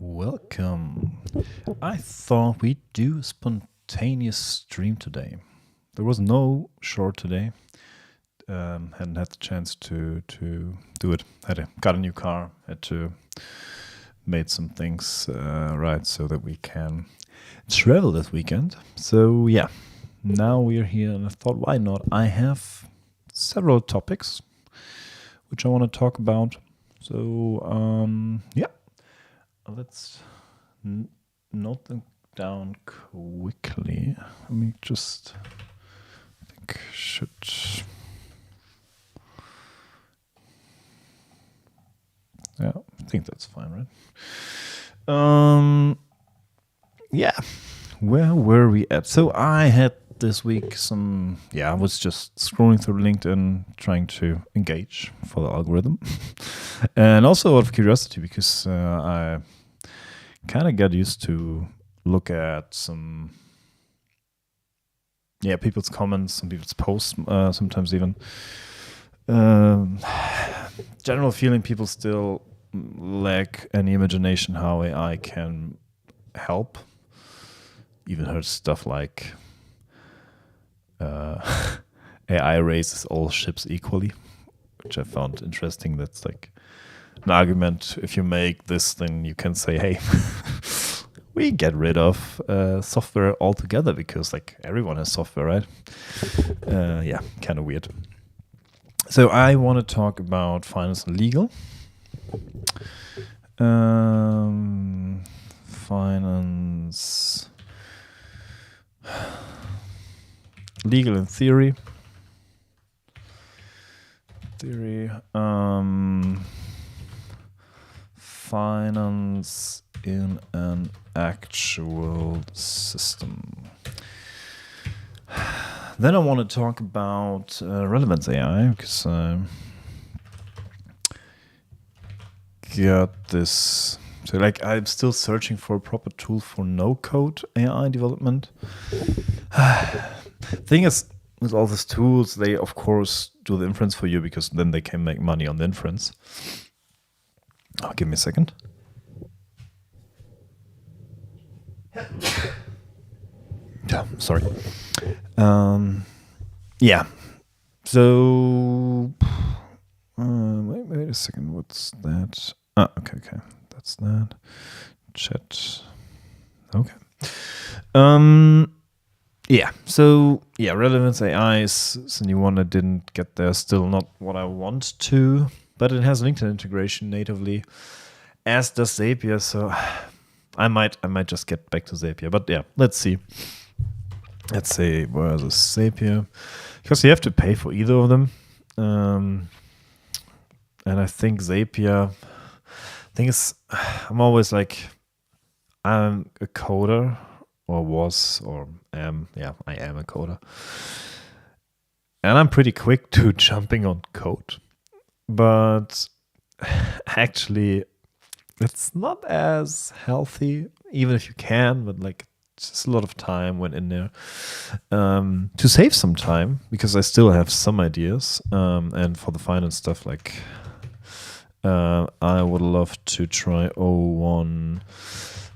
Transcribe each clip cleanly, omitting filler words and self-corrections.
Welcome. I thought we'd do a spontaneous stream today. There was no short today. Hadn't had the chance to do it. Got a new car. Had to made some things right so that we can travel this weekend. So yeah, now we're here, and I thought, why not? I have several topics which I want to talk about. So yeah. Let's note them down quickly. Let me just think should. Yeah, I think that's fine, right? Yeah. Where were we at? So I had this week I was just scrolling through LinkedIn trying to engage for the algorithm. And also out of curiosity because I kind of got used to look at some people's comments, some people's posts, sometimes even. General feeling people still lack any imagination how AI can help. Even heard stuff like AI raises all ships equally, which I found interesting. That's like an argument. If you make this, then you can say, hey, we get rid of software altogether because like everyone has software, right? Kind of weird. So I want to talk about finance and legal. Finance, legal in theory. Finance in an actual system. Then I want to talk about relevance AI because got this. So like I'm still searching for a proper tool for no-code AI development. Thing is, with all these tools, they of course do the inference for you because then they can make money on the inference. Oh, give me a second. Yeah, sorry. So wait a second. What's that? Okay. That's that. Chat. Okay. Relevance AI is a new one. I didn't get there. Still not what I want to, but it has LinkedIn integration natively, as does Zapier. So I might just get back to Zapier. But yeah, let's see. Let's say where is Zapier? Because you have to pay for either of them. And I think Zapier. Thing is, I'm always like, I'm a coder, or was, or am. Yeah, I am a coder. And I'm pretty quick to jumping on code. But actually, it's not as healthy, even if you can, but like, it's just a lot of time went in there to save some time, because I still have some ideas. And for the finance stuff, like, I would love to try O1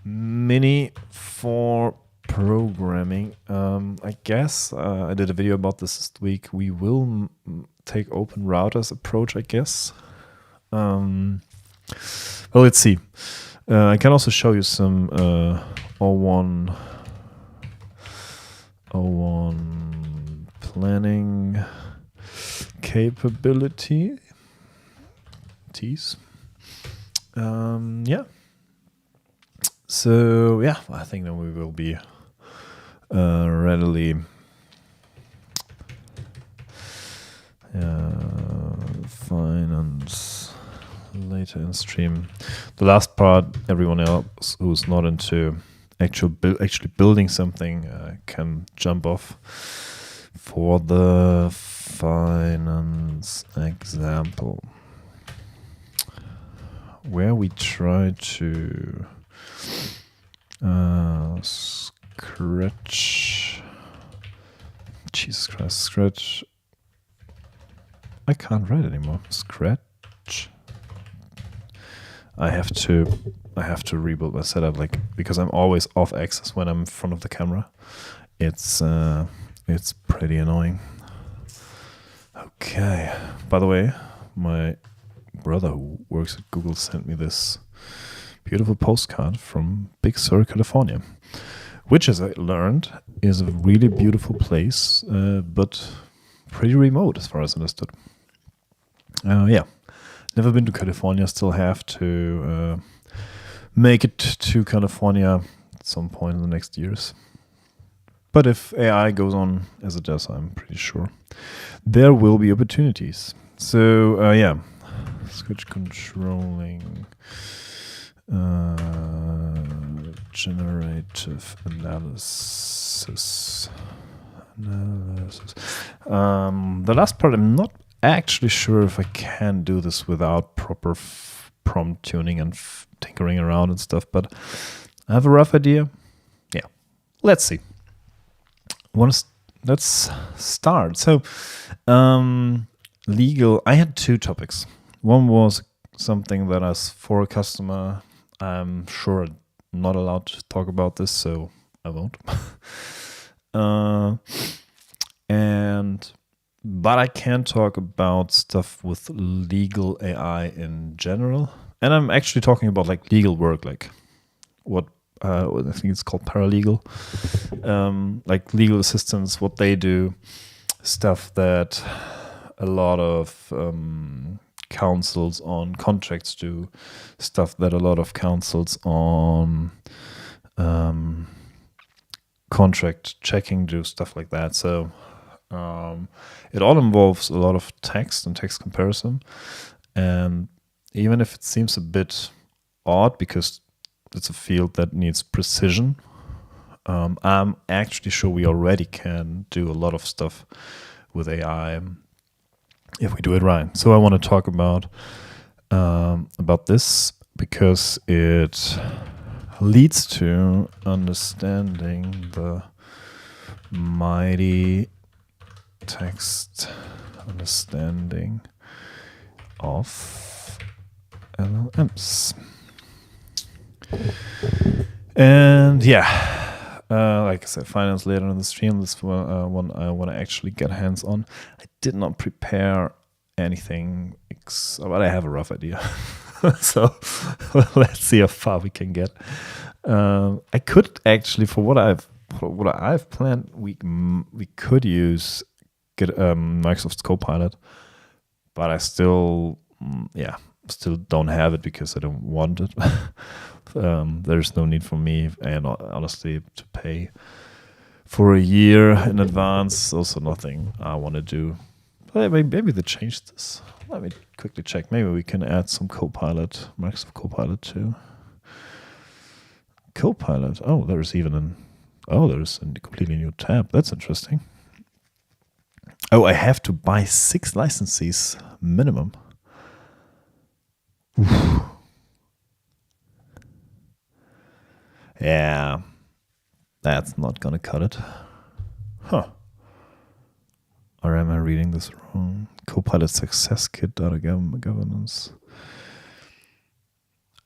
Mini for programming. I guess I did a video about this week. We will take open routers approach, I guess. Well, let's see. I can also show you some O1 planning capabilities. So yeah, I think that we will be readily finance later in stream. The last part, everyone else who's not into actually building something can jump off for the finance example, where we try to Scratch. Jesus Christ, Scratch. I can't write anymore. Scratch. I have to rebuild my setup, like, because I'm always off axis when I'm in front of the camera. It's pretty annoying. Okay. By the way, my brother who works at Google sent me this beautiful postcard from Big Sur, California, which, as I learned, is a really beautiful place, but pretty remote as far as I understood. Yeah, never been to California. Still have to make it to California at some point in the next years. But if AI goes on as it does, I'm pretty sure there will be opportunities. So yeah, switch controlling, generative analysis. The last part, I'm not actually sure if I can do this without proper prompt tuning and tinkering around and stuff, but I have a rough idea. Yeah, let's see. Let's start. So, legal. I had two topics. One was something that, as for a customer, I'm sure I'm not allowed to talk about this, so I won't. But I can talk about stuff with legal AI in general, and I'm actually talking about like legal work, like what I think it's called paralegal, like legal assistants, what they do, stuff that a lot of counsels on contracts do, stuff that a lot of counsels on contract checking do, stuff like that. So it all involves a lot of text and text comparison, and even if it seems a bit odd because it's a field that needs precision, I'm actually sure we already can do a lot of stuff with AI if we do it right. So I want to talk about this because it leads to understanding the mighty text understanding of LLMs. And yeah, like I said, finance later in the stream. This one I want to actually get hands on. I did not prepare anything, but I have a rough idea. So let's see how far we can get. I could actually, for what I've planned, we could use Microsoft's Copilot, but I still don't have it because I don't want it. There's no need for me, and honestly, to pay for a year in advance, also nothing I want to do. But maybe they changed this. Let me quickly check. Maybe we can add some Copilot, Microsoft Copilot too. Copilot. Oh, there's a completely new tab. That's interesting. Oh, I have to buy 6 licenses minimum. Oof. Yeah, that's not gonna cut it. Huh. Or am I reading this wrong? Copilot Success Kit data governance.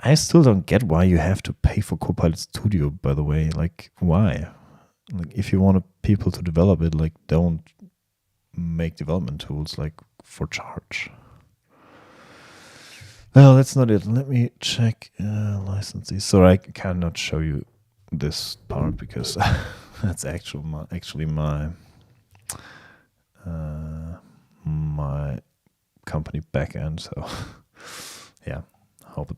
I still don't get why you have to pay for Copilot Studio, by the way. Like, why? Like, if you want people to develop it, like, don't make development tools, like, for charge. Well, that's not it. Let me check licenses. So I cannot show you this part because that's actually my my company backend. So yeah, hope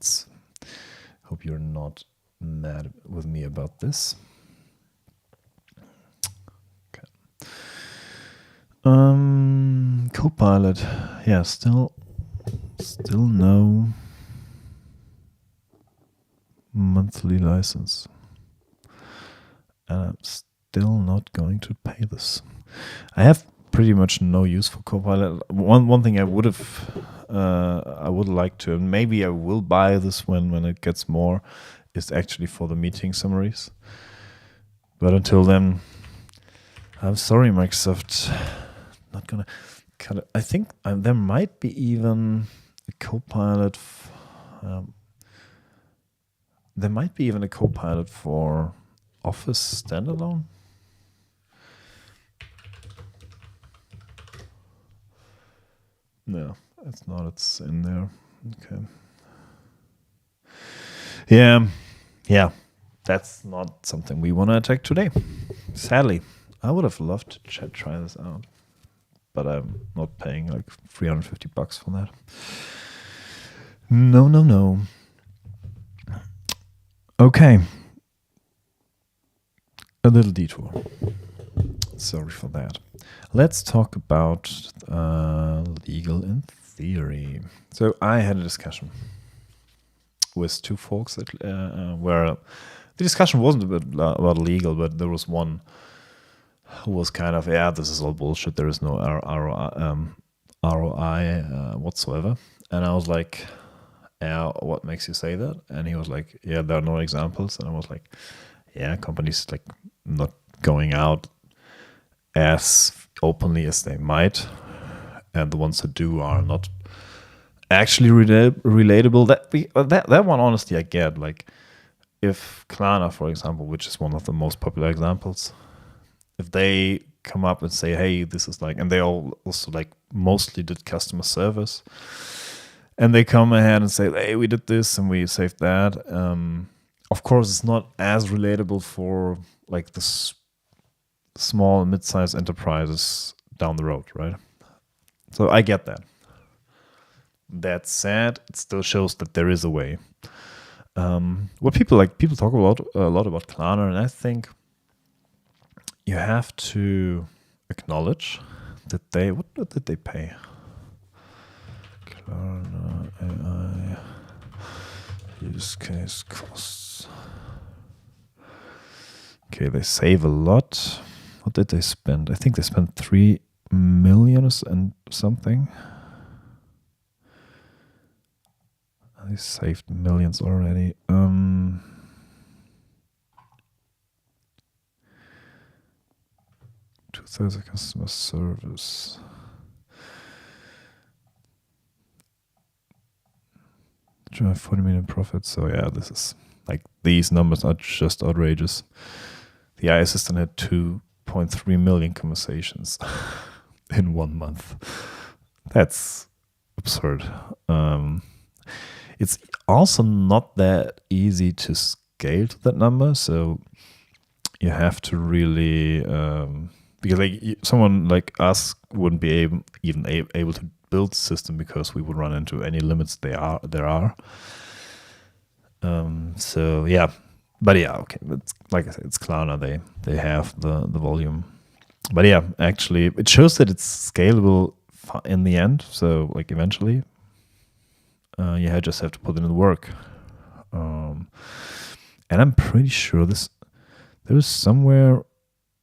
you're not mad with me about this. Okay. Copilot. Yeah, still no monthly license. And I'm still not going to pay this. I have pretty much no use for Copilot. One thing I would like to, and maybe I will buy this when it gets more, is actually for the meeting summaries. But until then, I'm sorry, Microsoft. Not gonna cut it. I think there might be even a Copilot there might be even a Copilot for Office standalone. No, it's not. It's in there. Okay. Yeah. That's not something we want to attack today. Sadly, I would have loved to try this out, but I'm not paying like $350 for that. No. Okay. A little detour. Sorry for that. Let's talk about legal in theory. So I had a discussion with two folks that, where the discussion wasn't about legal, but there was one who was kind of, this is all bullshit. There is no ROI whatsoever. And I was like, what makes you say that? And he was like, there are no examples. And I was like, companies like not going out as openly as they might, and the ones that do are not actually relatable. That one, honestly, I get. Like, if Klarna, for example, which is one of the most popular examples, if they come up and say, hey, this is like, and they all also like mostly did customer service, and they come ahead and say, hey, we did this and we saved that. Of course, it's not as relatable for like the small and mid-sized enterprises down the road, right? So I get that. That said, it still shows that there is a way. What people talk a lot about Klarna, and I think you have to acknowledge that what did they pay? Klarna AI use case costs. Okay, they save a lot. What did they spend? I think they spent $3 million and something. They saved millions already. 2,000 customer service. Drive 40 million profits. So this is like, these numbers are just outrageous. The AI assistant had 2.3 million conversations in 1 month. That's absurd. It's also not that easy to scale to that number. So you have to really, because like someone like us wouldn't be able to build the system, because we would run into any limits there are. But okay. But like I said, it's Klarna. They have the volume. But actually, it shows that it's scalable in the end. So like eventually, you just have to put in the work. And I'm pretty sure there is somewhere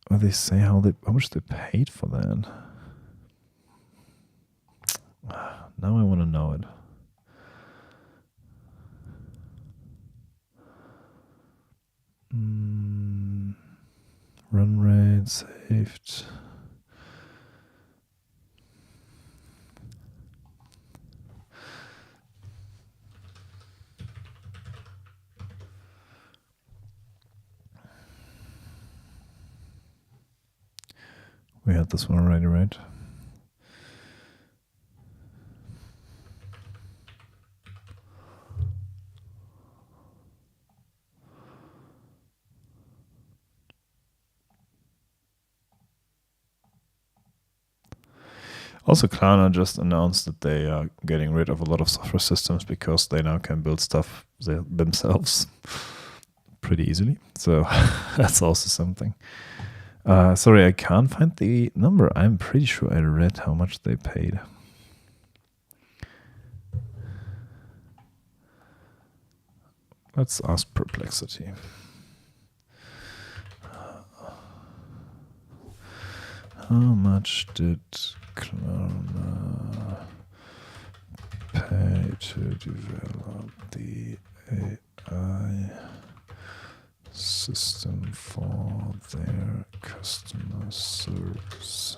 where they say how much they paid for that. Now I want to know it. Run rate saved. We had this one already, right? Also, Klarna just announced that they are getting rid of a lot of software systems because they now can build stuff themselves pretty easily. So that's also something. Sorry, I can't find the number. I'm pretty sure I read how much they paid. Let's ask Perplexity. How much did Klarna pay to develop the AI system for their customer service?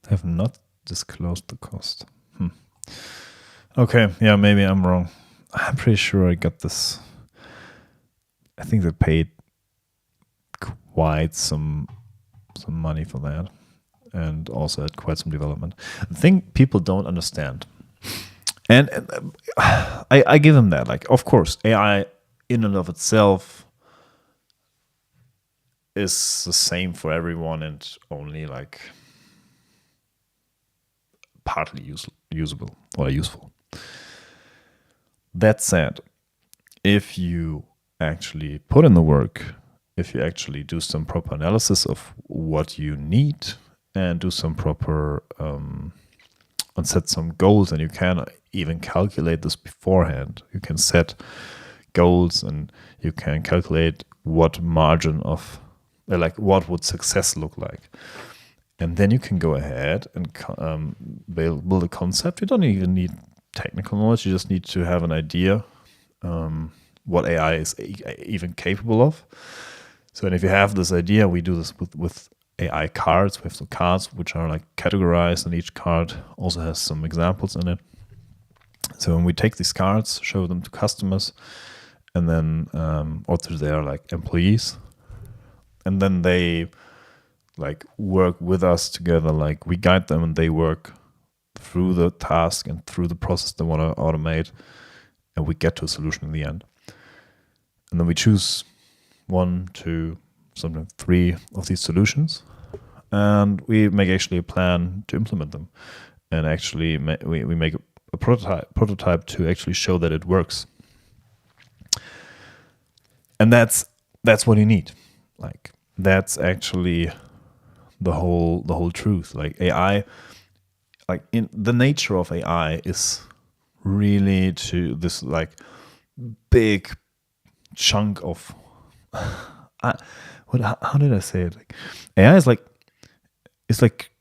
They have not disclose the cost. Okay, yeah, maybe I'm wrong. I'm pretty sure I got this. I think they paid quite some money for that, and also had quite some development. The thing people don't understand, and I give them that. Like, of course, AI in and of itself is the same for everyone and only like partly usable or useful. That said, if you actually put in the work, if you actually do some proper analysis of what you need and do some proper and set some goals, and you can even calculate this beforehand. You can set goals and you can calculate what margin of like what would success look like. And then you can go ahead and build a concept. You don't even need technical knowledge. You just need to have an idea what AI is even capable of. So, and if you have this idea, we do this with AI cards. We have some cards which are like categorized, and each card also has some examples in it. So when we take these cards, show them to customers, and then or to their like employees, and then they like work with us together. Like we guide them and they work through the task and through the process they want to automate, and we get to a solution in the end. And then we choose 1, 2, sometimes 3 of these solutions, and we make actually a plan to implement them. And actually we make a prototype to actually show that it works. And that's what you need. Like that's actually the whole truth. Like AI, like in the nature of AI is really to this like big chunk of how did I say it? Like AI is like it's like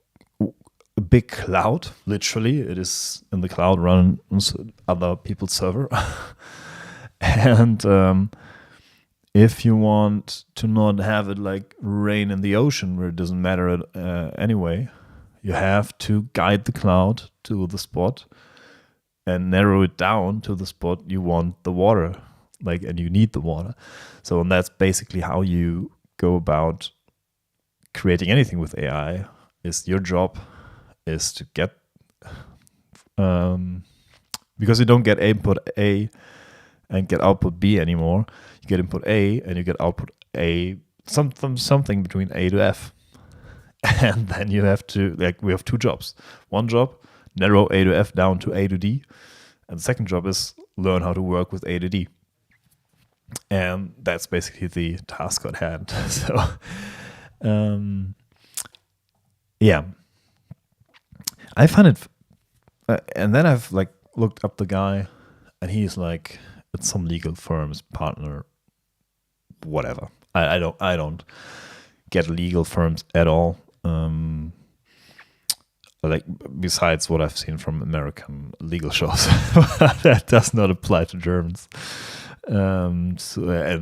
a big cloud. Literally, it is in the cloud, runs other people's server, and if you want to not have it like rain in the ocean where it doesn't matter anyway, you have to guide the cloud to the spot and narrow it down to the spot you want the water, like, and you need the water. So, and that's basically how you go about creating anything with AI. Is your job is to get, because you don't get input A and get output B anymore. You get input A and you get output A, something between A to F. And then you have to, like, we have 2 jobs. One job, narrow A to F down to A to D. And the second job is learn how to work with A to D. And that's basically the task at hand. So, yeah. I find it, and then I've like looked up the guy, and he's like at some legal firm's partner, whatever. I don't get legal firms at all. Like besides what I've seen from American legal shows, that does not apply to Germans, and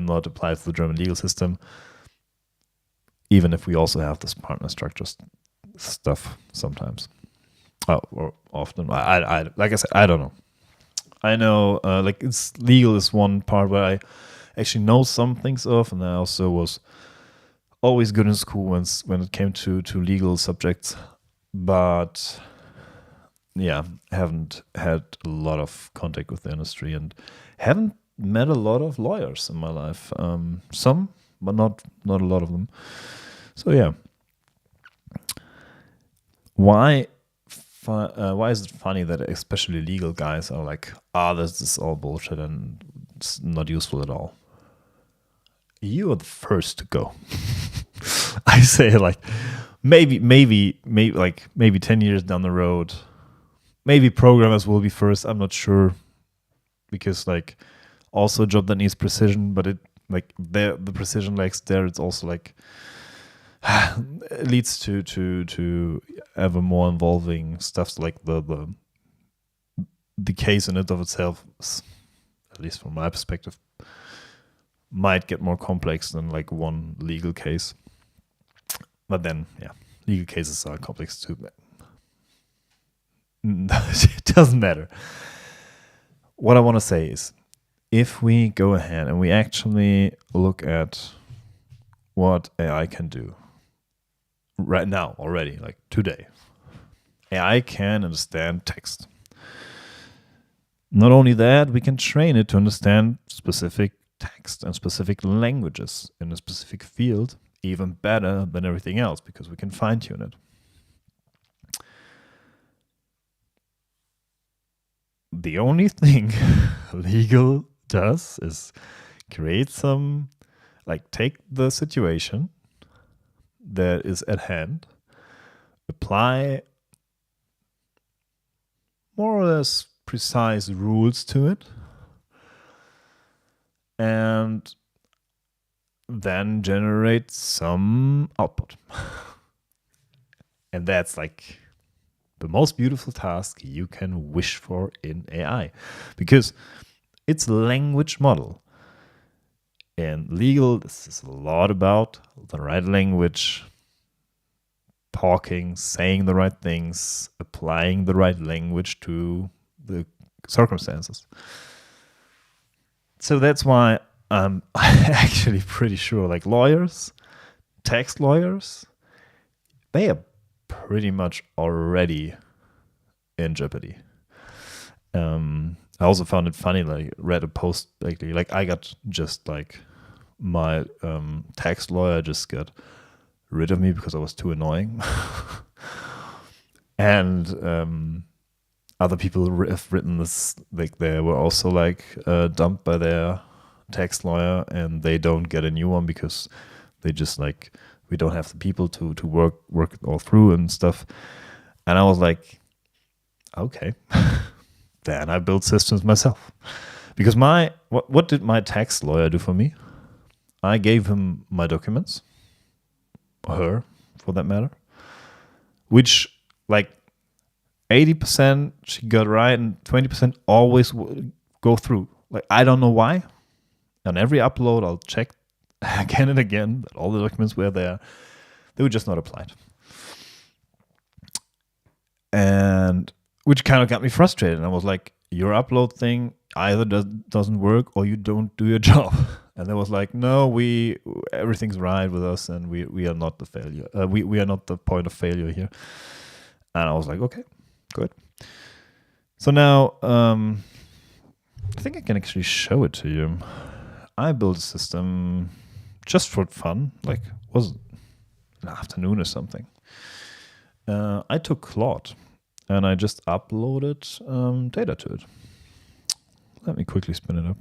not apply to the German legal system. Even if we also have this partner structure stuff sometimes. Or often, I like I said, I don't know. I know, like it's legal is one part where I actually know some things of, and I also was always good in school when it came to legal subjects, but yeah, haven't had a lot of contact with the industry and haven't met a lot of lawyers in my life. Some, but not a lot of them. So yeah, why is it funny that especially legal guys are like, this is all bullshit and it's not useful at all? You are the first to go. I say like maybe 10 years down the road, maybe programmers will be first. I'm not sure, because like also a job that needs precision, but it like the precision lacks there. It's also like it leads to ever more involving stuff, like the case in it of itself, at least from my perspective, might get more complex than like one legal case. But then, yeah, legal cases are complex too. it doesn't matter. What I want to say is, if we go ahead and we actually look at what AI can do right now already, like today, AI can understand text. Not only that, we can train it to understand specific text and specific languages in a specific field even better than everything else because we can fine tune it. The only thing legal does is create some, like, take the situation that is at hand, apply more or less precise rules to it, and then generate some output. And that's like the most beautiful task you can wish for in AI, because it's a language model. In legal, this is a lot about the right language, talking, saying the right things, applying the right language to the circumstances. So that's why I'm actually pretty sure, like, lawyers, tax lawyers, they are pretty much already in jeopardy. I also found it funny, like, read a post lately, like, I got just like my tax lawyer just got rid of me because I was too annoying. And other people have written this, like, they were also like dumped by their tax lawyer, and they don't get a new one because they just, like, we don't have the people to work it all through and stuff. And I was like, okay, then I build systems myself. Because what did my tax lawyer do for me? I gave him my documents, her for that matter, which, like, 80% she got right and 20% always go through. Like, I don't know why. On every upload, I'll check again and again that all the documents were there. They were just not applied. And which kind of got me frustrated. And I was like, your upload thing either doesn't work or you don't do your job. And they was like, no, everything's right with us, and we are not the failure. We are not the point of failure here. And I was like, okay, good. So now I think I can actually show it to you. I built a system just for fun, like, was an afternoon or something. I took Claude and I just uploaded data to it. Let me quickly spin it up.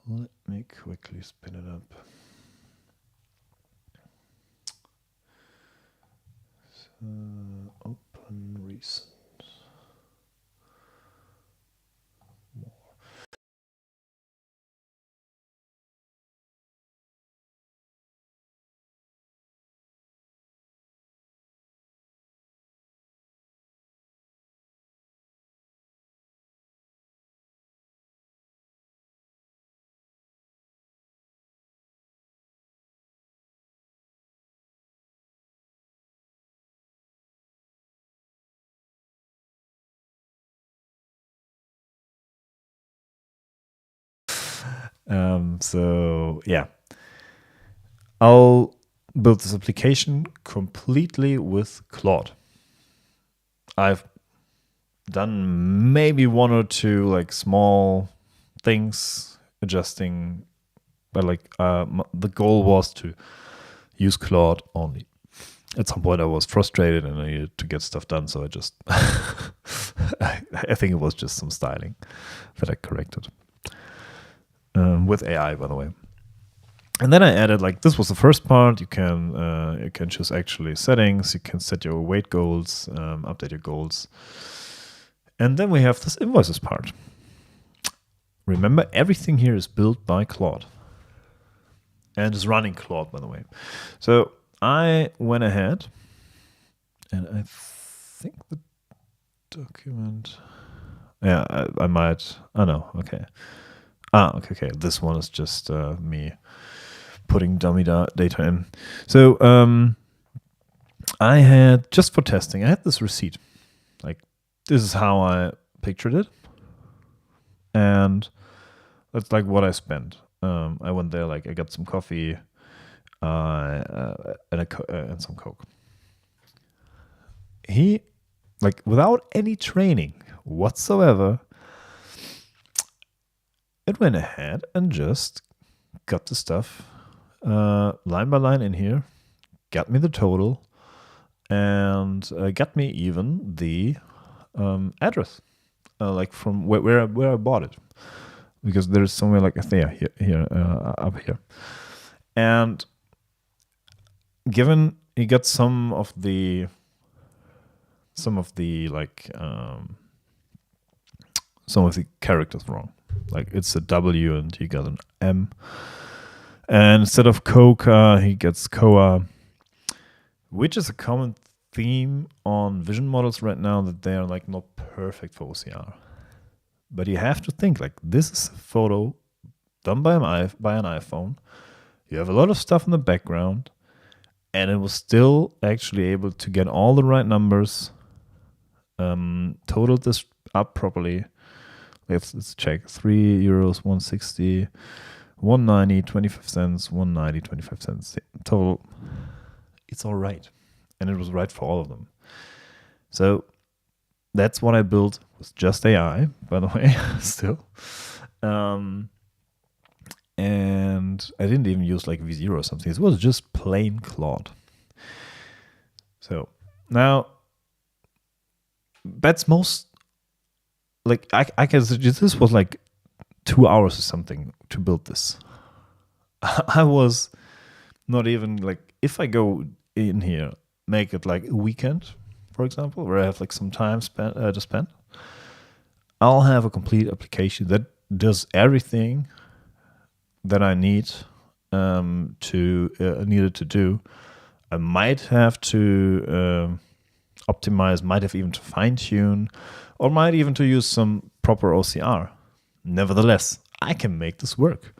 Let me quickly spin it up. So, open recent. More. So yeah, I'll build this application completely with Claude. I've done maybe one or two, like, small things adjusting, but like the goal was to use Claude only. At some point I was frustrated and I needed to get stuff done, so I just I think it was just some styling that I corrected with AI, by the way. And then I added, like, this was the first part. You can choose actually settings. You can set your weight goals, update your goals. And then we have this invoices part. Remember, everything here is built by Claude. And is running Claude, by the way. So I went ahead and I think the document... Yeah, I might... Oh, no, okay. Okay. This one is just me putting dummy data in. So I had, just for testing, I had this receipt. Like, this is how I pictured it. And that's like what I spent. I went there, like, I got some coffee and some Coke. He, like, without any training whatsoever, it went ahead and just got the stuff line by line in here, got me the total, and got me even the address, like from where I bought it, because there's somewhere like here up here, and given he got some of the like some of the characters wrong. Like it's a W and he got an M. And instead of Coca, he gets Coa, which is a common theme on vision models right now, that they are like not perfect for OCR. But you have to think, like, this is a photo done by an iPhone. You have a lot of stuff in the background, and it was still actually able to get all the right numbers, totaled this up properly. Let's check. €3, 160, 190, 25 cents, 190, 25 cents. Total, it's all right. And it was right for all of them. So that's what I built with just AI, by the way, still. And I didn't even use like V0 or something. It was just plain Claude. So now that's most, like, I can suggest this was like 2 hours or something to build this. I was not even like, if I go in here, make it like a weekend, for example, where I have like some time to spend, I'll have a complete application that does everything that I needed to do. I might have to optimize, might have even to fine tune, or might even to use some proper OCR. Nevertheless, I can make this work.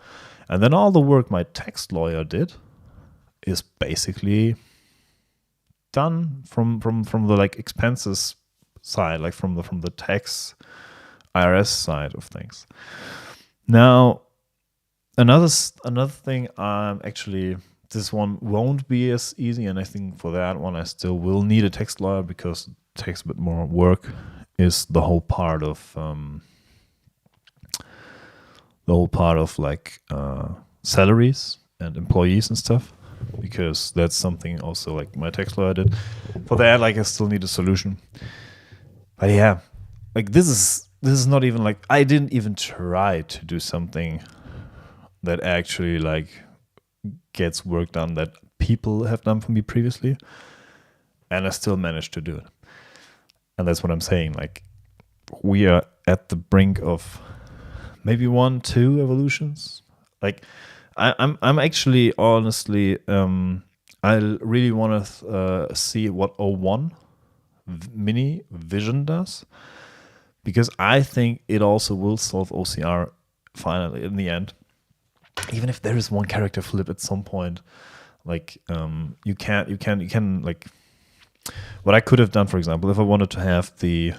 And then all the work my tax lawyer did is basically done from the like expenses side, like from the tax IRS side of things. Now, another thing, actually, this one won't be as easy, and I think for that one I still will need a tax lawyer because it takes a bit more work, is the whole part of like salaries and employees and stuff, because that's something also like my tax lawyer did. For that, like, I still need a solution. But yeah, like this is not even like, I didn't even try to do something that actually like gets work done that people have done for me previously, and I still managed to do it. And that's what I'm saying. Like, we are at the brink of maybe 1-2 evolutions. Like, I'm actually honestly, I really want to see what O1 Mini Vision does, because I think it also will solve OCR finally in the end. Even if there is one character flip at some point, like you can like, what I could have done, for example, if I wanted to have the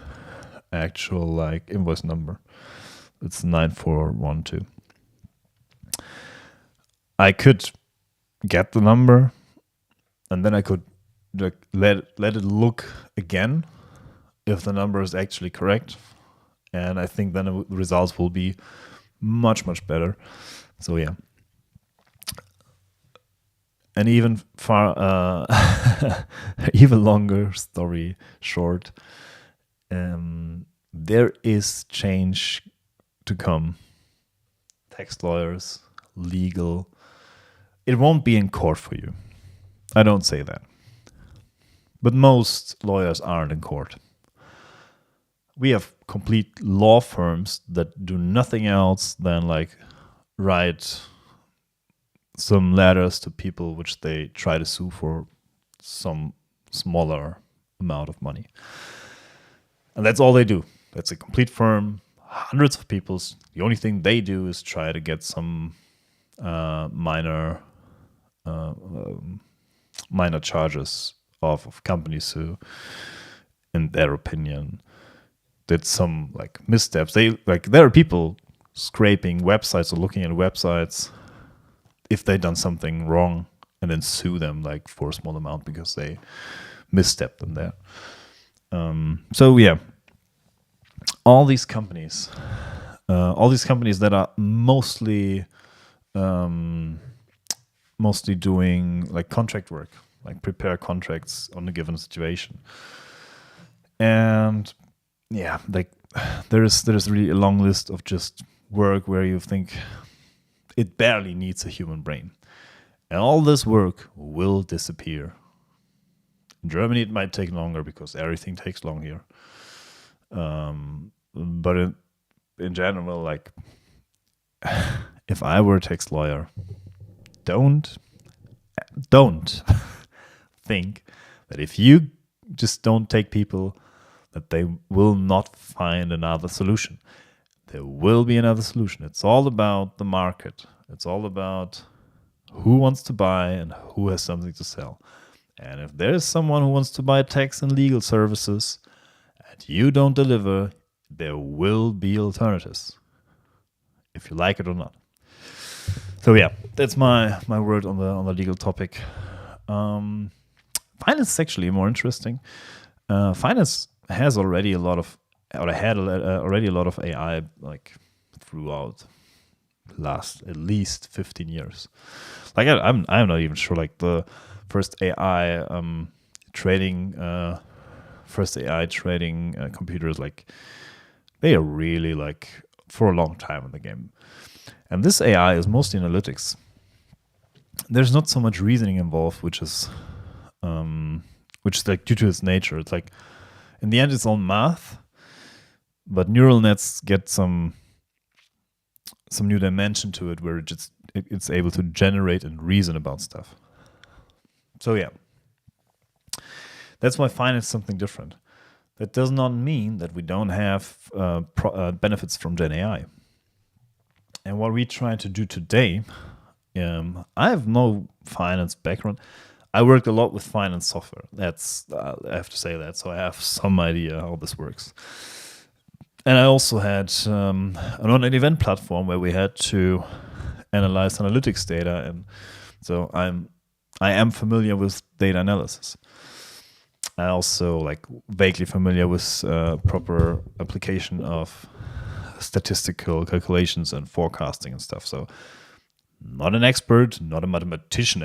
actual like invoice number, it's 9412. I could get the number, and then I could like let it look again if the number is actually correct, and I think then the results will be much better. So yeah, and even even longer story short, there is change to come. Tax lawyers, legal. It won't be in court for you. I don't say that. But most lawyers aren't in court. We have complete law firms that do nothing else than like write some letters to people which they try to sue for some smaller amount of money. And that's all they do. That's a complete firm, hundreds of people. The only thing they do is try to get some minor charges of companies who, in their opinion, did some like missteps. There are people scraping websites or looking at websites if they done something wrong and then sue them like for a small amount because they misstepped in there. So yeah, all these companies that are mostly doing like contract work, like prepare contracts on a given situation. And yeah, like there's really a long list of just work where you think it barely needs a human brain. And all this work will disappear. In Germany, it might take longer because everything takes long here. But in general, like, if I were a tax lawyer, don't think that if you just don't take people, that they will not find another solution. There will be another solution. It's all about the market. It's all about who wants to buy and who has something to sell. And if there's someone who wants to buy tax and legal services and you don't deliver, there will be alternatives, if you like it or not. So yeah, that's my word on the legal topic. Finance is actually more interesting. Finance has already had already a lot of AI like throughout last at least 15 years. Like I'm not even sure like the first AI trading computers, like they are really like for a long time in the game. And this AI is mostly analytics. There's not so much reasoning involved, which is like due to its nature. It's like in the end it's all math, but neural nets get some new dimension to it where it's able to generate and reason about stuff. So yeah, that's why finance is something different. That does not mean that we don't have benefits from Gen AI. And what we try to do today, I have no finance background. I worked a lot with finance software. That's I have to say that, so I have some idea how this works. And I also had an event platform where we had to analyze analytics data, and so I am familiar with data analysis. I also like vaguely familiar with proper application of statistical calculations and forecasting and stuff. So not an expert, not a mathematician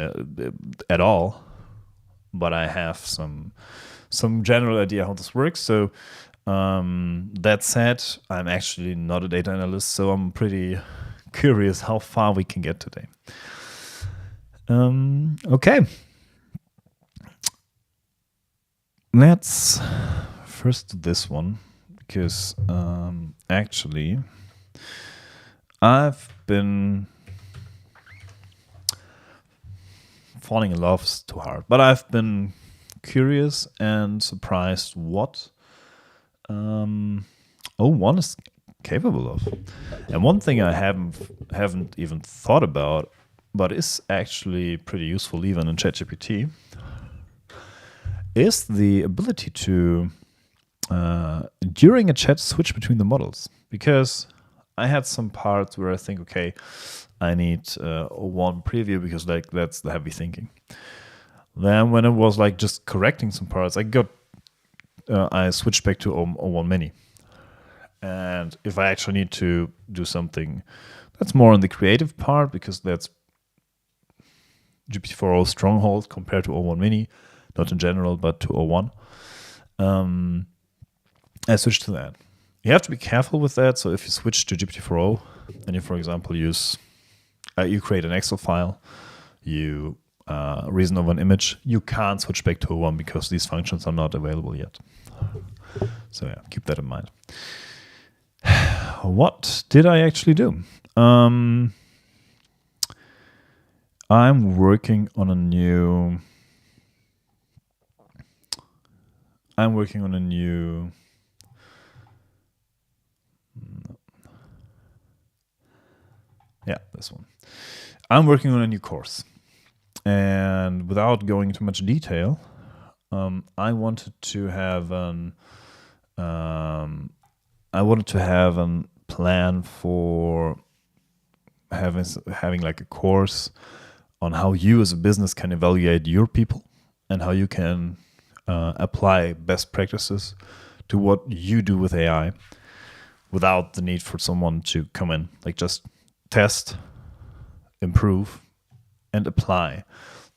at all, but I have some general idea how this works. So that said, I'm actually not a data analyst, so I'm pretty curious how far we can get today. Okay. Let's first do this one, because actually I've been falling in love is too hard, but I've been curious and surprised what O1 is capable of. And one thing I haven't even thought about, but is actually pretty useful even in ChatGPT, is the ability to during a chat switch between the models. Because I had some parts where I think, okay, I need O1 preview because like that's the heavy thinking. Then when it was like just correcting some parts, I switched back to O1 Mini. And if I actually need to do something that's more on the creative part, because that's GPT-4o stronghold compared to O1 Mini, not in general, but to O1, I switched to that. You have to be careful with that. So if you switch to GPT-4o and you, for example, you create an Excel file, you reason over an image, you can't switch back to O1 because these functions are not available yet. So yeah, keep that in mind. What did I actually do? I'm working on a new. Yeah, this one. I'm working on a new course. And without going into much detail, I wanted to have an I wanted to have a plan for having like a course on how you as a business can evaluate your people and how you can apply best practices to what you do with AI without the need for someone to come in, like just test, improve, and apply.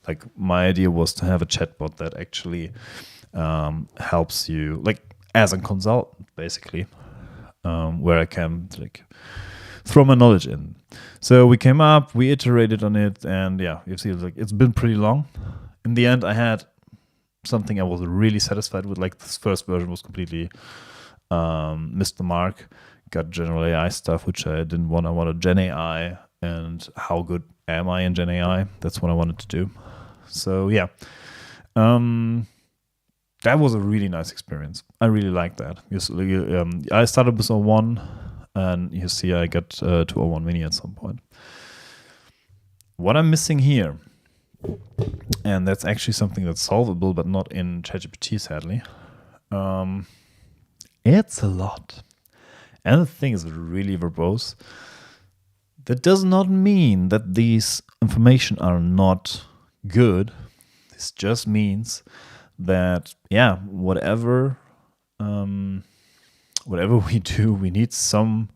Like my idea was to have a chatbot that actually helps you, like as a consultant, basically, where I can like throw my knowledge in. So we came up, we iterated on it, and yeah, you see, like it's been pretty long. In the end, I had something I was really satisfied with. Like this first version was completely missed the mark. Got general AI stuff, which I didn't want. I wanted Gen AI, and how good am I in Gen AI? That's what I wanted to do. So yeah, that was a really nice experience. I really liked that. I started with O1, and you see I got to O1 Mini at some point. What I'm missing here, and that's actually something that's solvable, but not in ChatGPT, sadly. It's a lot. And the thing is really verbose. That does not mean that these information are not good. This just means that, yeah, whatever we do, we need some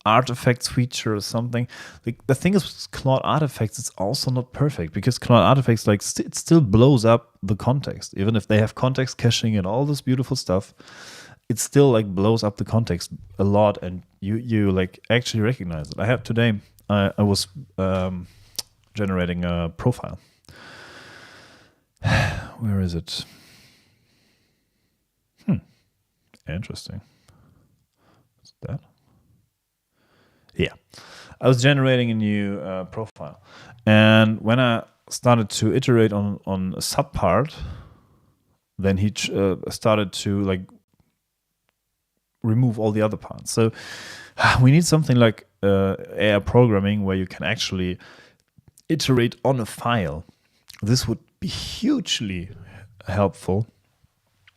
artifacts feature or something. Like the thing is with Claude Artifacts, it's also not perfect because Claude Artifacts like it still blows up the context, even if they have context caching and all this beautiful stuff. It still like blows up the context a lot, and you like actually recognize it. I have today. I was generating a profile. Where is it? Interesting. Is that? Yeah, I was generating a new profile, and when I started to iterate on a subpart, then he started to like remove all the other parts. So we need something like AI programming where you can actually iterate on a file. This would be hugely helpful.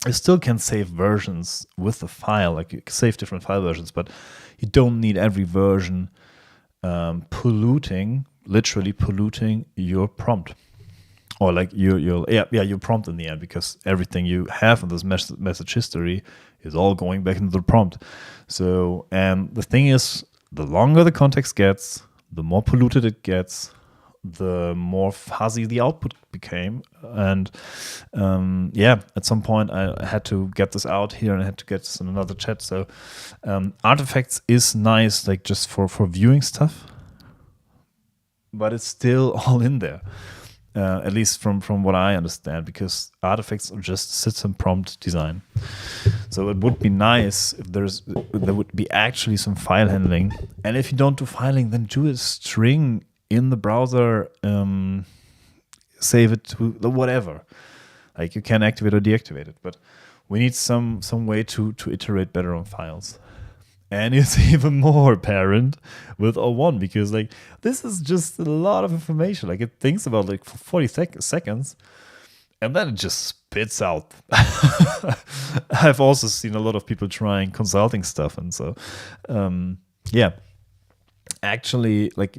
You still can save versions with the file, like you can save different file versions, but you don't need every version literally polluting your prompt. Or like your prompt in the end, because everything you have in this message history is all going back into the prompt. So, and the thing is, the longer the context gets, the more polluted it gets, the more fuzzy the output became. And at some point I had to get this out here and I had to get this in another chat. So Artifacts is nice, like just for viewing stuff, but it's still all in there. At least from what I understand, because Artifacts are just system prompt design. So it would be nice if there would be actually some file handling. And if you don't do filing, then do a string in the browser, save it to whatever. Like you can activate or deactivate it, but we need some way to iterate better on files. And it's even more apparent with O1 because like this is just a lot of information. Like it thinks about like for 40 seconds and then it just spits out. I've also seen a lot of people trying consulting stuff, and so actually like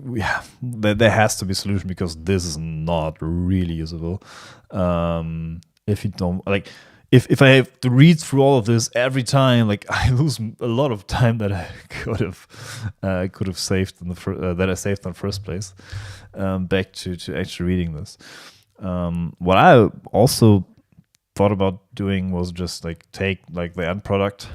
there has to be a solution because this is not really usable. If you don't like, if I have to read through all of this every time, like I lose a lot of time that I could have saved in that I saved in the first place, back to actually reading this. What I also thought about doing was just like take like the end product,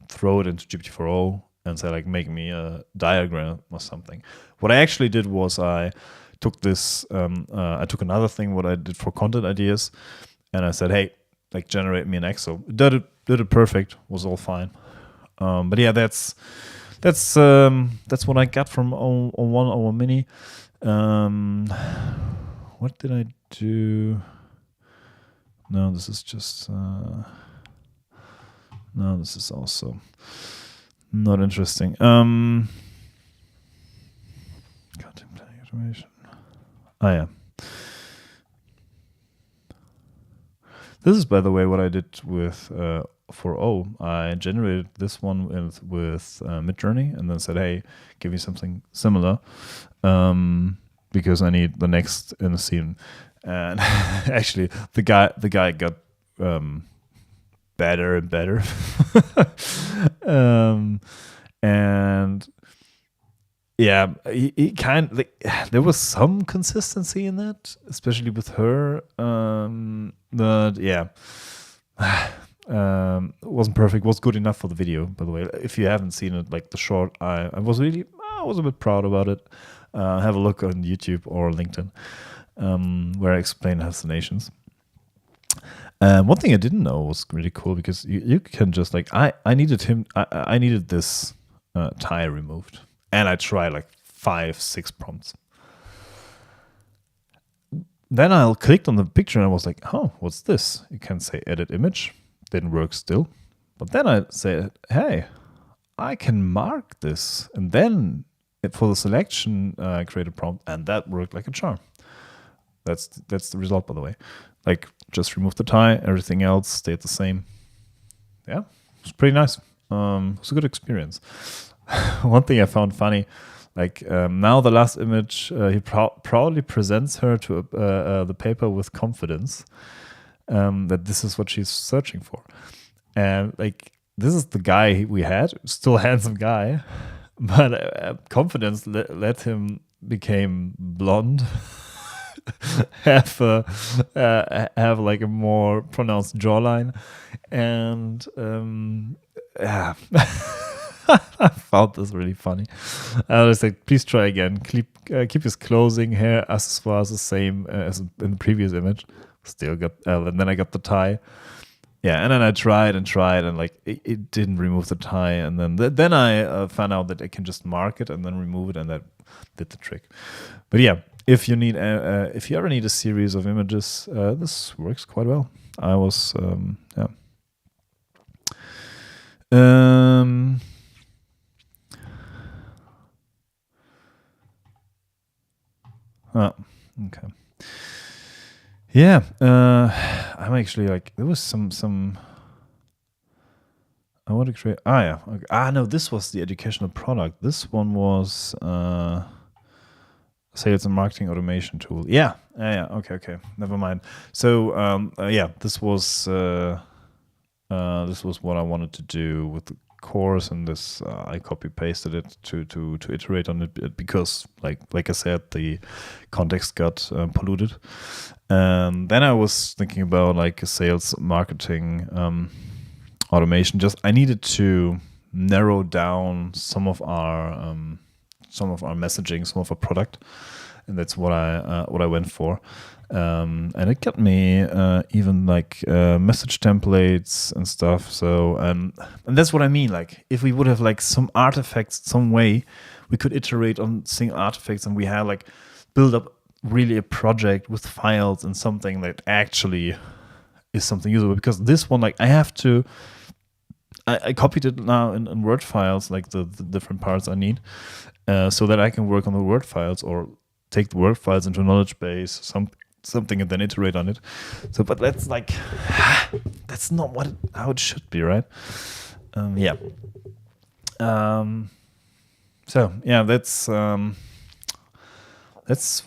throw it into GPT-4o, and say like make me a diagram or something. What I actually did was I took this, I took another thing what I did for content ideas, and I said, hey, like generate me an Excel. Did it perfect. Was all fine. But yeah, that's what I got from O1 Mini. What did I do? No, this is just. No, this is also not interesting. Content planning automation. Oh yeah. This is, by the way, what I did with for O. I generated this one with Midjourney, and then said, "Hey, give me something similar, because I need the next in the scene." And actually, the guy got better and better, and yeah, he kind of like, there was some consistency in that, especially with her. But yeah, it wasn't perfect. Was good enough for the video, by the way. If you haven't seen it, like the short, I was a bit proud about it. Have a look on YouTube or LinkedIn, where I explain hallucinations. One thing I didn't know was really cool, because you can just like I needed this tie removed. And I tried like 5-6 prompts. Then I clicked on the picture and I was like, "Oh, what's this?" You can say edit image. Didn't work still. But then I said, "Hey, I can mark this." And then for the selection, I create a prompt, and that worked like a charm. That's the result, by the way. Like, just remove the tie, everything else stayed the same. Yeah, it's pretty nice. It was a good experience. One thing I found funny, like now the last image, he proudly presents her to the paper with confidence, that this is what she's searching for. And like, this is the guy we had, still a handsome guy, but confidence let him became blonde, have like a more pronounced jawline, and yeah. I found this really funny. I was like, "Please try again. Keep his clothing, hair, accessoires the same as in the previous image." Still got, and then I got the tie. Yeah, and then I tried, and like it didn't remove the tie. And then I found out that I can just mark it and then remove it, and that did the trick. But yeah, if you ever need a series of images, this works quite well. I was yeah. Oh, okay. Yeah, I'm actually like, there was some. I want to create. Yeah. Okay. No, this was the educational product. This one was sales and marketing automation tool. Yeah. Yeah. Okay. Never mind. So yeah, this was what I wanted to do with the course, and this I copy pasted it to iterate on it, because like I said, the context got polluted. And then I was thinking about like a sales marketing automation. Just I needed to narrow down some of our messaging, some of our product, and that's what I went for. And it got me even like message templates and stuff. So and that's what I mean. Like, if we would have like some artifacts, some way we could iterate on single artifacts, and we had like build up really a project with files and something that actually is something usable. Because this one, like, I copied it now in Word files, like the different parts I need, so that I can work on the Word files, or take the Word files into a knowledge base, something, and then iterate on it. So, but that's like, that's not how it should be, right? Yeah. So yeah, that's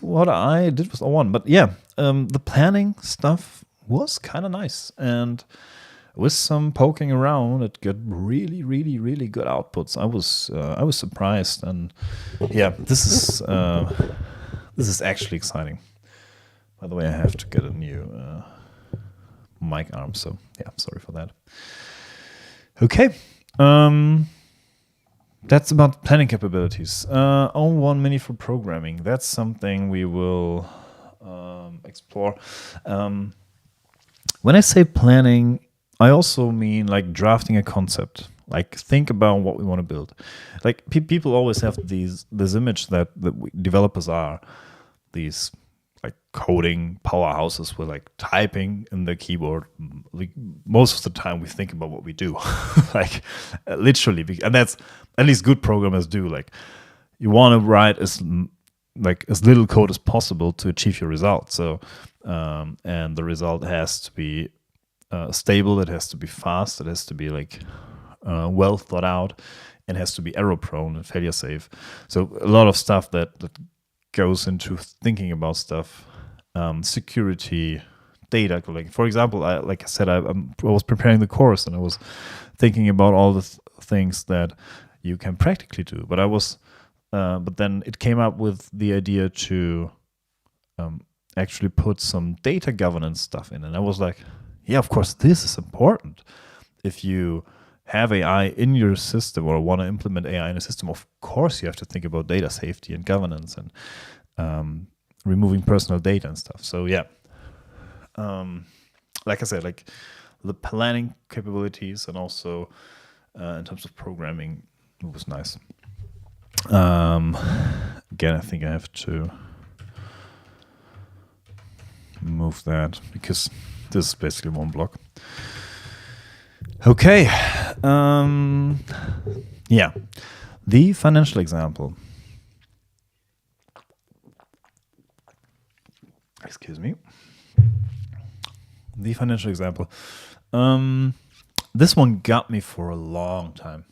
what I did with O1. But yeah, the planning stuff was kind of nice, and with some poking around, it got really, really, really good outputs. I was surprised, and yeah, this is actually exciting. By the way, I have to get a new mic arm, so yeah, sorry for that. Okay, that's about planning capabilities. O1 Mini for programming. That's something we will explore. When I say planning, I also mean like drafting a concept. Like, think about what we want to build. Like, people always have this image that developers are these like coding powerhouses with like typing in the keyboard. Like, most of the time we think about what we do, like literally, and that's at least good programmers do. Like, you want to write as little code as possible to achieve your result. So, and the result has to be stable, it has to be fast, it has to be like well thought out, and has to be error prone and failure safe. So a lot of stuff that goes into thinking about stuff, security, data collecting. For example, like I said, I was preparing the course and I was thinking about all the things that you can practically do. But then it came up with the idea to actually put some data governance stuff in. And I was like, yeah, of course, this is important. If you have AI in your system or want to implement AI in a system, of course you have to think about data safety and governance and removing personal data and stuff. So yeah, like I said, like the planning capabilities and also in terms of programming, it was nice. Again, I think I have to move that because this is basically one block. Okay. Yeah. The financial example. Excuse me. The financial example. This one got me for a long time.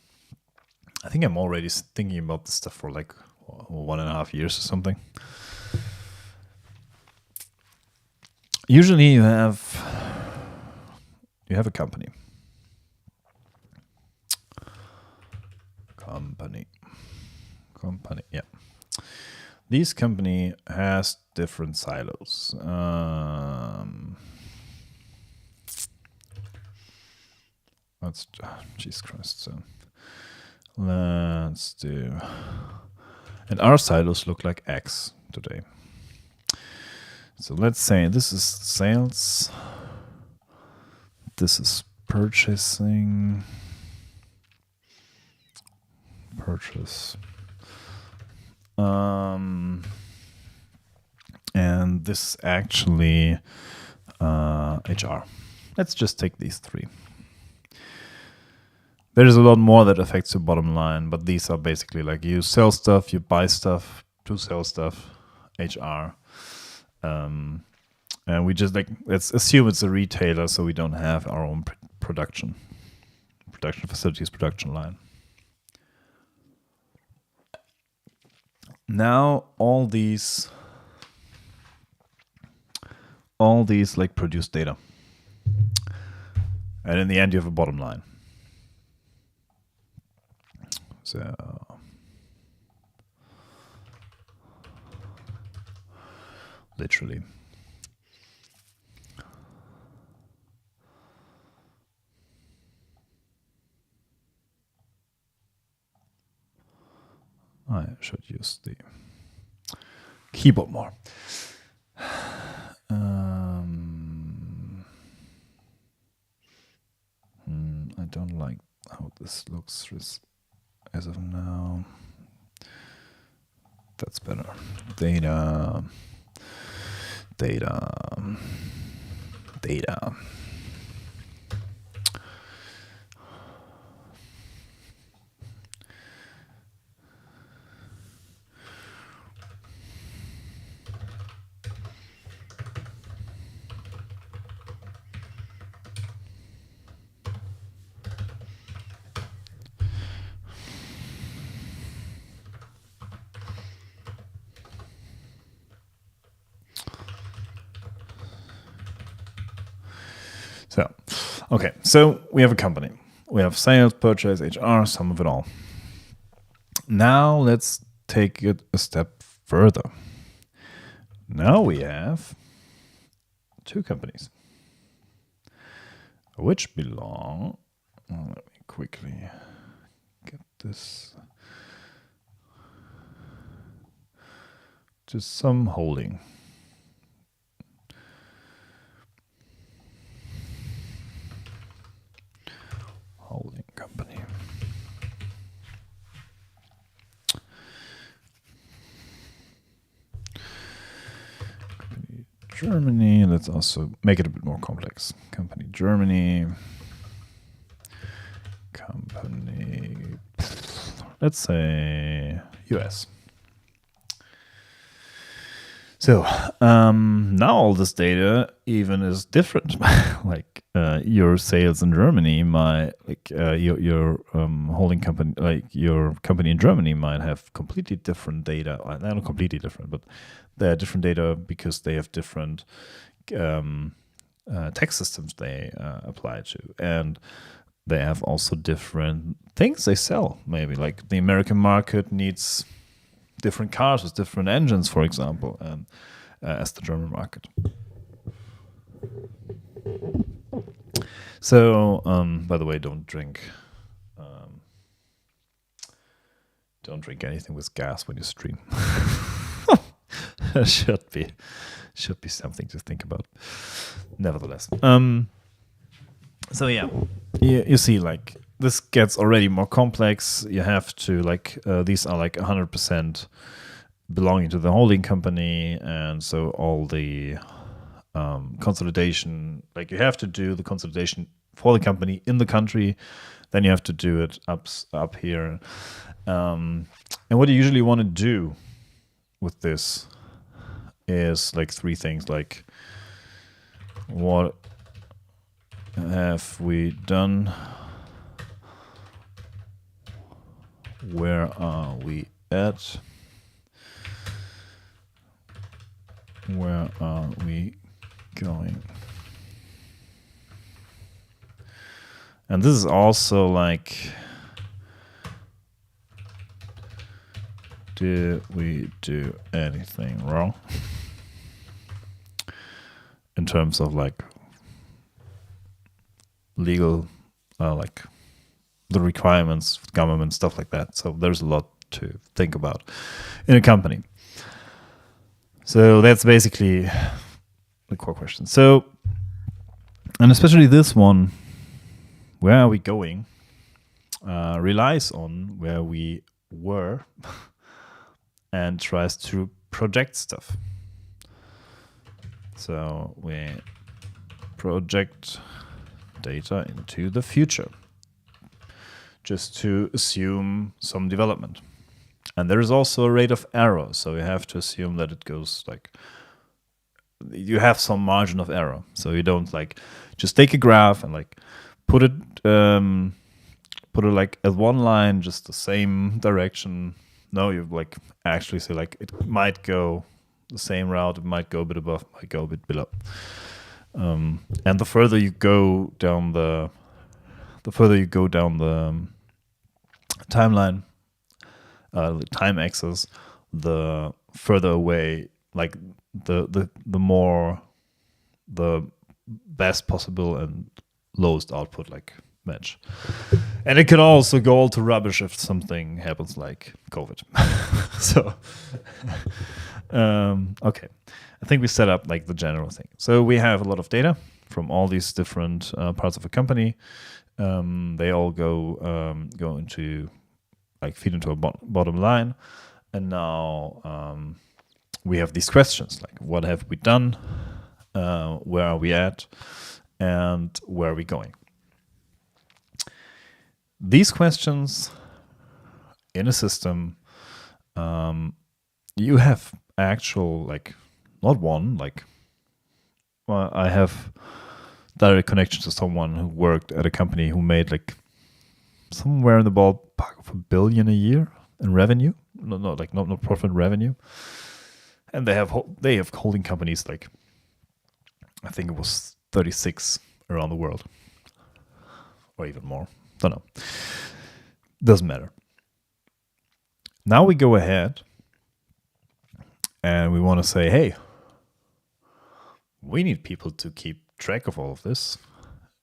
I think I'm already thinking about this stuff for like 1.5 years or something. Usually you have a company. Company, yeah. This company has different silos. Jesus Christ. So let's do. And our silos look like X today. So let's say this is sales. This is purchasing. Purchase. And this is actually HR. Let's just take these three. There's a lot more that affects your bottom line, but these are basically like you sell stuff, you buy stuff to sell stuff, HR. And we just let's assume it's a retailer, so we don't have our own production facilities, production line. Now all these like produce data, and in the end you have a bottom line. So literally. I should use the keyboard more. I don't like how this looks as of now. That's better. Data. So, okay, so we have a company. We have sales, purchase, HR, some of it all. Now let's take it a step further. Now we have two companies, which belong. Let me quickly get this to some holding. Holding company. Germany. Let's also make it a bit more complex. Company Germany. Company. Let's say US. So now all this data even is different. Like your sales in Germany might, like your holding company, like your company in Germany might have completely different data. Well, not completely different, but they are different data because they have different tax systems they apply to, and they have also different things they sell. Maybe like the American market needs different cars with different engines, for example, as the German market. So, by the way, don't drink anything with gas when you stream. should be something to think about. Nevertheless, so yeah, you see, like this gets already more complex. You have to like these are like 100% belonging to the holding company, and so all the consolidation, like you have to do the consolidation for the company in the country, then you have to do it up here. And what you usually want to do with this is like three things, like what have we done, where are we at, where are we going. And this is also like, did we do anything wrong in terms of like legal, like the requirements, government, stuff like that. So there's a lot to think about in a company. So that's basically the core question. So, and especially this one, where are we going, relies on where we were and tries to project stuff. So we project data into the future just to assume some development. And there is also a rate of error. So you have to assume that it goes like, you have some margin of error. So you don't like just take a graph and like put it like at one line, just the same direction. No, you like actually say like it might go the same route, it might go a bit above, might go a bit below. And the further you go down the timeline, the time axis, the further away, like the more the best possible and lowest output like match. And it can also go all to rubbish if something happens like COVID. So okay, I think we set up like the general thing. So we have a lot of data from all these different parts of a company. They all go into like feed into a bottom line. And now we have these questions like, what have we done? Where are we at? And where are we going? These questions in a system, you have actual, like, not one, like, well, I have direct connection to someone who worked at a company who made like somewhere in the ballpark of $1 billion a year in revenue, not profit, revenue. And they have holding companies like, I think it was 36 around the world, or even more. Don't know. Doesn't matter. Now we go ahead and we want to say, hey, we need people to keep track of all of this.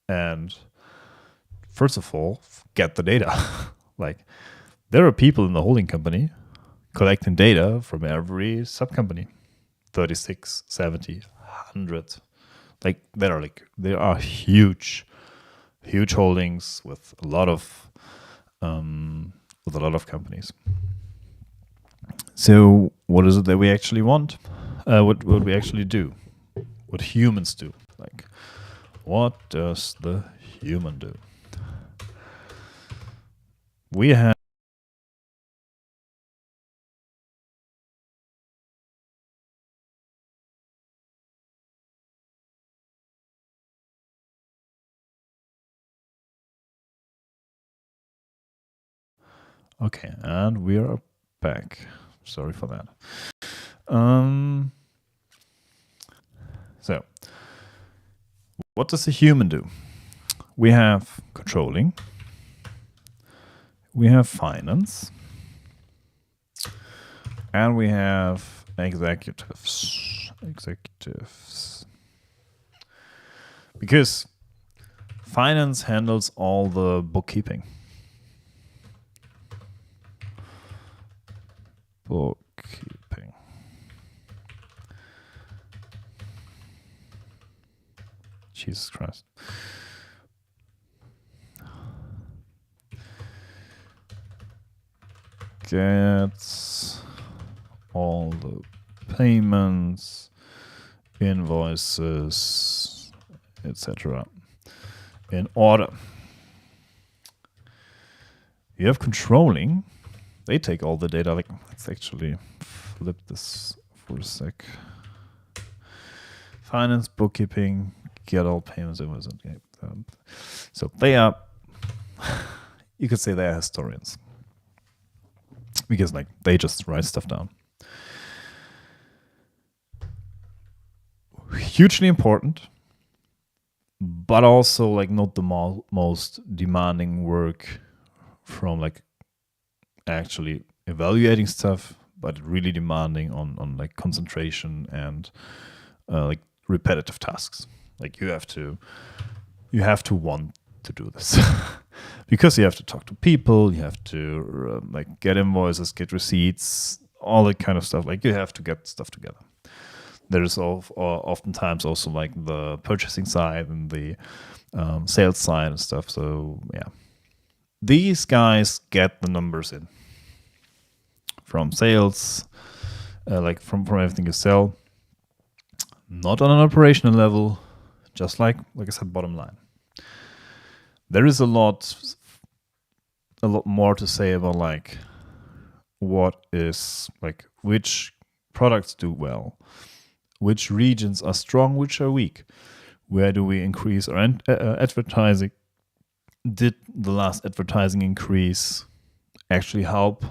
And first of all, get the data. Like, there are people in the holding company collecting data from every sub-company, 36, 70, 100. Like, there are huge holdings with a lot of companies. So what is it that we actually want? What we actually do? What humans do? Like, what does the human do? We have Okay, and we are back. Sorry for that. So, what does a human do? We have controlling, we have finance, and we have executives. Because finance handles all the bookkeeping. Jesus Christ. Gets all the payments, invoices, etc. in order. You have controlling. They take all the data. Like, let's actually flip this for a sec. Finance, bookkeeping, get all payments, invoices. So they are, you could say they are historians. Because like they just write stuff down. Hugely important, but also like not the most demanding work from like actually evaluating stuff, but really demanding on like concentration and like repetitive tasks. Like you have to want to do this because you have to talk to people, you have to like get invoices, get receipts, all that kind of stuff. Like you have to get stuff together. There's oftentimes also like the purchasing side and the sales side and stuff. So yeah, these guys get the numbers in from sales, like from everything you sell, not on an operational level, just like I said, bottom line. There is a lot more to say about like what is like which products do well, which regions are strong, which are weak, where do we increase our advertising? Did the last advertising increase actually help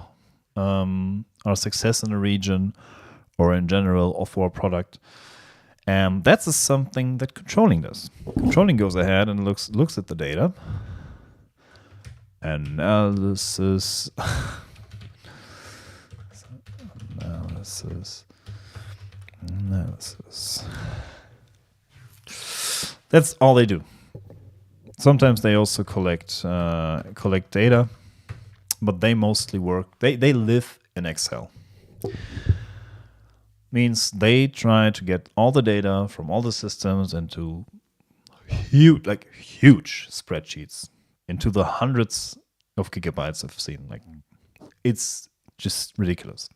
our success in a region or in general or for a product? And that's something that controlling does. Controlling goes ahead and looks at the data. Analysis. That's all they do. Sometimes they also collect data, but they mostly work. They live in Excel. Means they try to get all the data from all the systems into huge spreadsheets, into the hundreds of gigabytes I've seen. Like it's just ridiculous.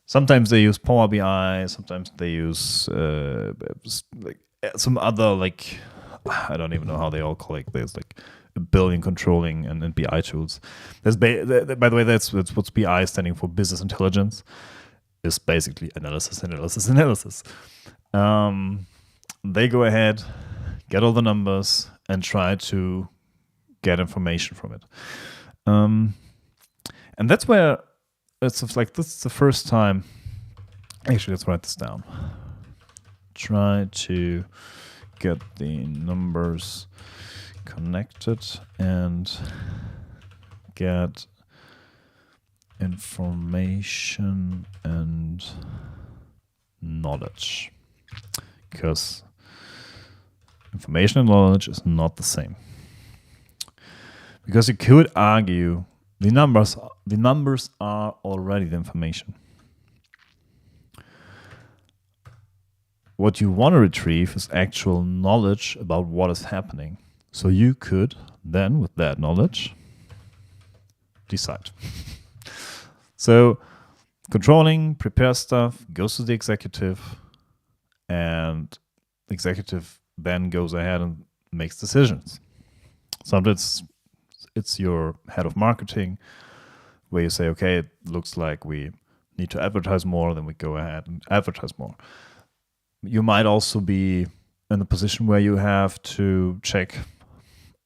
Sometimes they use Power BI. Sometimes they use like some other like I don't even know how they all collect. There's like a billion controlling and BI tools. There's by the way, that's what's BI standing for, business intelligence. Is basically analysis. They go ahead, get all the numbers, and try to get information from it. And that's where it's like this is the first time. Actually, let's write this down. Try to get the numbers connected and get information and knowledge, because information and knowledge is not the same. Because you could argue the numbers are already the information. What you want to retrieve is actual knowledge about what is happening. So you could then, with that knowledge, decide. So controlling, prepare stuff, goes to the executive, and the executive then goes ahead and makes decisions. Sometimes it's your head of marketing where you say, okay, it looks like we need to advertise more, then we go ahead and advertise more. You might also be in a position where you have to check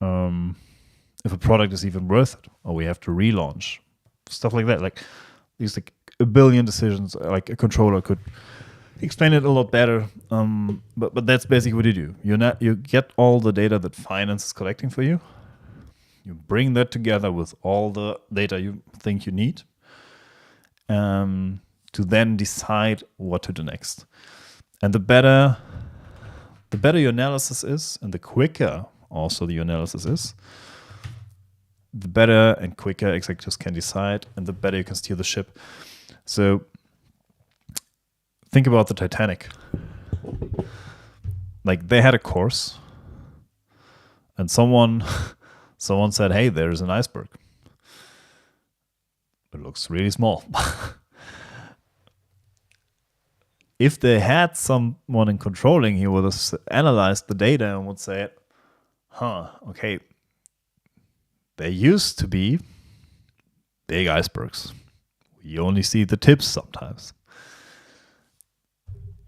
if a product is even worth it, or we have to relaunch stuff like that. Like these like a billion decisions. Like a controller could explain it a lot better. But that's basically what you do. You get all the data that finance is collecting for you. You bring that together with all the data you think you need, to then decide what to do next. And the better your analysis is, and the quicker also your analysis is, the better and quicker executives can decide, and the better you can steer the ship. So think about the Titanic. Like they had a course, and someone said, "Hey, there's an iceberg. It looks really small." If they had someone in controlling, he would have analyzed the data and would say, okay, there used to be big icebergs. We only see the tips sometimes.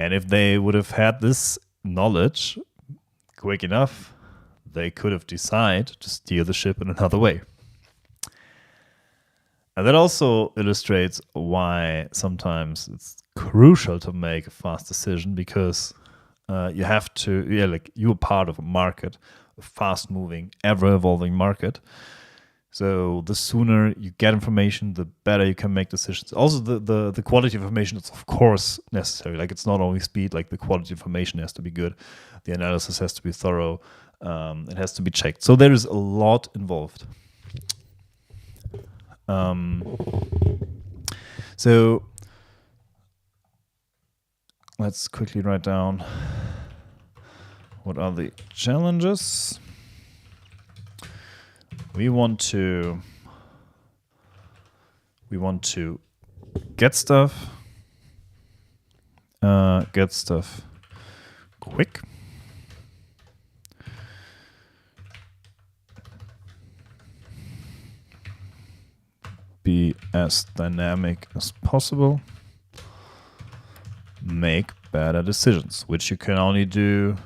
And if they would have had this knowledge quick enough, they could have decided to steer the ship in another way. And that also illustrates why sometimes it's crucial to make a fast decision, because you have to, you're part of a market, a fast-moving, ever-evolving market. So the sooner you get information, the better you can make decisions. Also, the quality of information is, of course, necessary. Like, it's not only speed, like the quality of information has to be good. The analysis has to be thorough. It has to be checked. So there is a lot involved. So let's quickly write down what are the challenges. We want to get stuff quick. Be as dynamic as possible. Make better decisions, which you can only do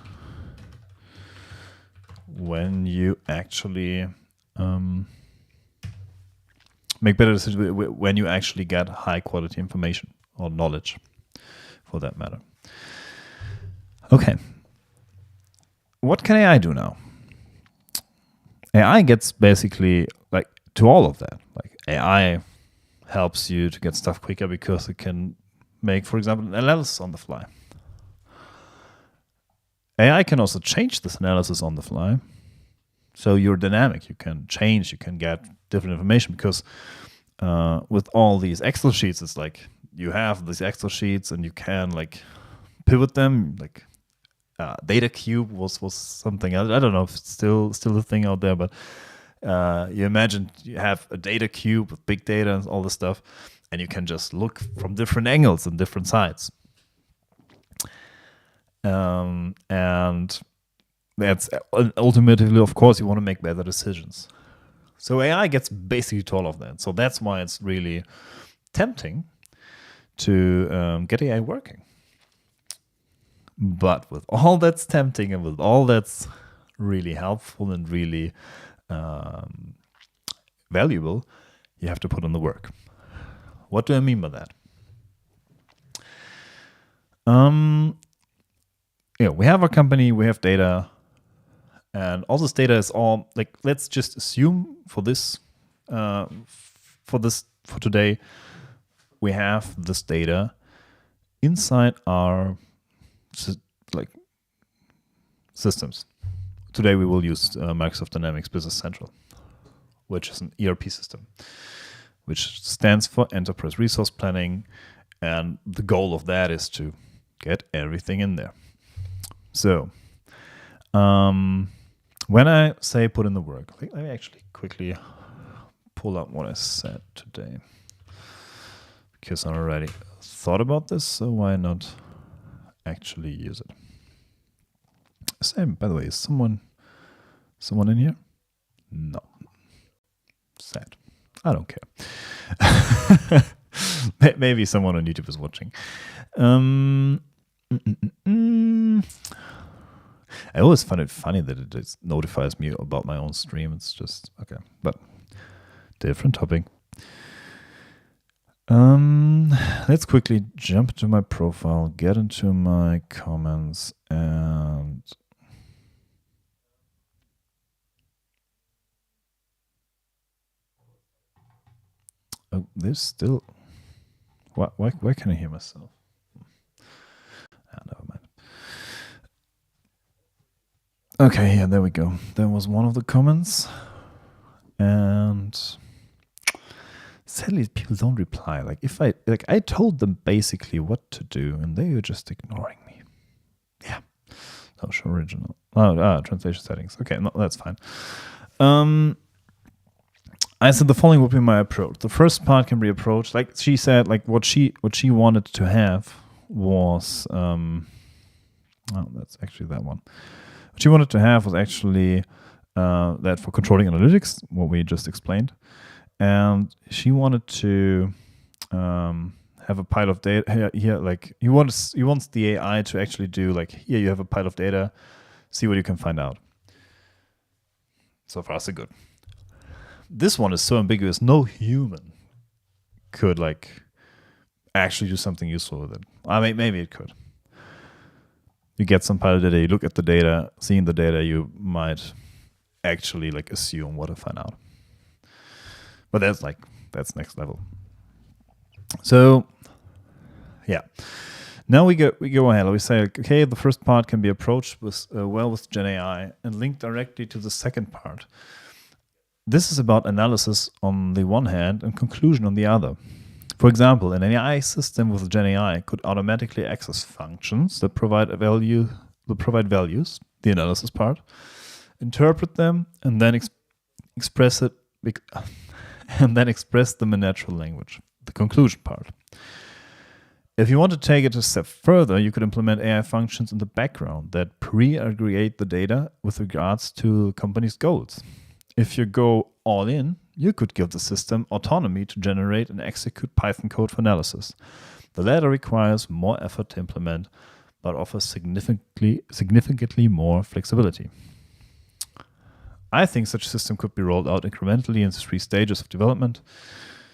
when you actually make better decisions, when you actually get high quality information or knowledge, for that matter. Okay. What can AI do now? AI gets basically like to all of that. Like AI helps you to get stuff quicker because it can make, for example, an analysis on the fly. AI can also change this analysis on the fly. So you're dynamic. You can change. You can get different information, because with all these Excel sheets, it's like you have these Excel sheets and you can like pivot them. Like Data Cube was something. I don't know if it's still a thing out there, but you imagine you have a data cube with big data and all this stuff, and you can just look from different angles and different sides. And that's ultimately, of course, you want to make better decisions. So AI gets basically to all of that. So that's why it's really tempting to get AI working. But with all that's tempting and with all that's really helpful and really valuable, you have to put in the work. What do I mean by that? We have our company, we have data, and all this data is all like, let's just assume for today, we have this data inside our systems. Today we will use Microsoft Dynamics Business Central, which is an ERP system, which stands for Enterprise Resource Planning, and the goal of that is to get everything in there. So when I say put in the work, let me actually quickly pull up what I said today, because I already thought about this, so why not actually use it? Same, by the way, is someone in here? No. Sad. I don't care. Maybe someone on YouTube is watching. I always find it funny that it notifies me about my own stream. It's just okay, but different topic. Let's quickly jump to my profile, get into my comments, and oh, there's still. Why can I hear myself? Never mind. Okay, yeah, there we go. That was one of the comments, and sadly, people don't reply. Like if I told them basically what to do, and they were just ignoring me. Yeah, no, show original. Translation settings. Okay, no, that's fine. I said the following would be my approach. The first part can be approached like she said. Like what she wanted to have was that's actually that one. What she wanted to have was actually that for controlling analytics, what we just explained, and she wanted to have a pile of data here. Like he wants the AI to actually do like here you have a pile of data, see what you can find out. So far so good. This one is so ambiguous. No human could like actually do something useful with it. I mean, maybe it could. You get some pile of data, you look at the data, seeing the data, you might actually like assume what to find out. But that's next level. So yeah. Now we go ahead. We say, okay, the first part can be approached with Gen AI and linked directly to the second part. This is about analysis on the one hand and conclusion on the other. For example, an AI system with Gen AI could automatically access functions that provide values, the analysis part, interpret them, and then express them in natural language, the conclusion part. If you want to take it a step further, you could implement AI functions in the background that pre-aggregate the data with regards to the company's goals. If you go all in, you could give the system autonomy to generate and execute Python code for analysis. The latter requires more effort to implement, but offers significantly more flexibility. I think such a system could be rolled out incrementally in 3 stages of development,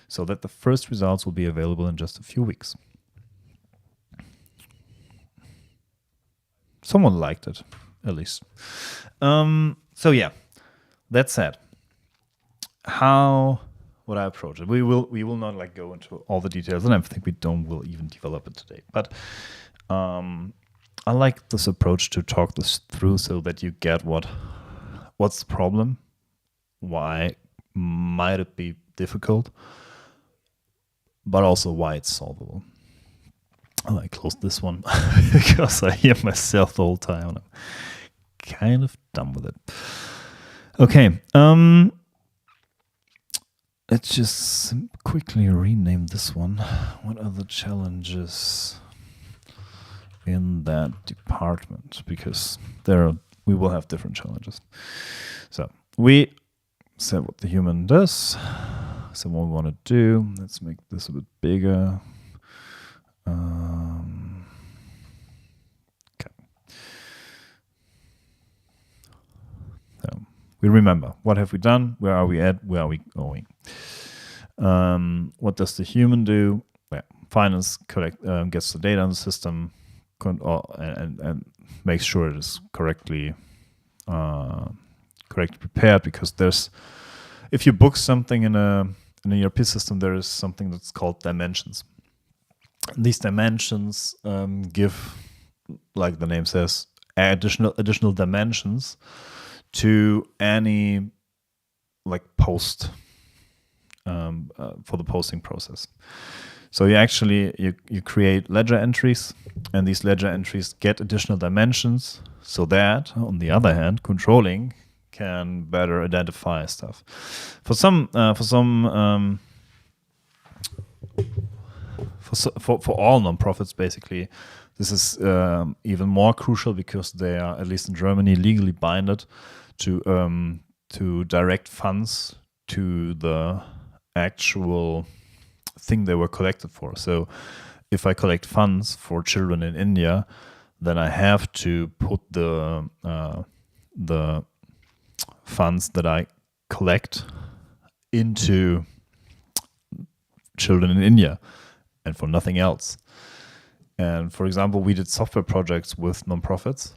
so that the first results will be available in just a few weeks. Someone liked it, at least. So yeah, that said, how would I approach it? We will not like go into all the details, and I think will even develop it today. But I like this approach to talk this through so that you get what's the problem, why might it be difficult, but also why it's solvable. I closed this one because I hear myself the whole time and I'm kind of done with it. Okay, let's just quickly rename this one. What are the challenges in that department? Because we will have different challenges. So we said what the human does. So what we want to do. Let's make this a bit bigger. Okay. So we remember, what have we done? Where are we at? Where are we going? What does the human do? Yeah, finance gets the data in the system and makes sure it is correctly prepared, because if you book something in an ERP system, there is something that's called dimensions. These dimensions give, like the name says, additional dimensions to any like post for the posting process. So you create ledger entries, and these ledger entries get additional dimensions, so that on the other hand, controlling can better identify stuff. For all nonprofits, basically, this is even more crucial, because they are, at least in Germany, legally binded to direct funds to the actual thing they were collected for. So if I collect funds for children in India, then I have to put the funds that I collect into children in India and for nothing else. And for example, we did software projects with nonprofits,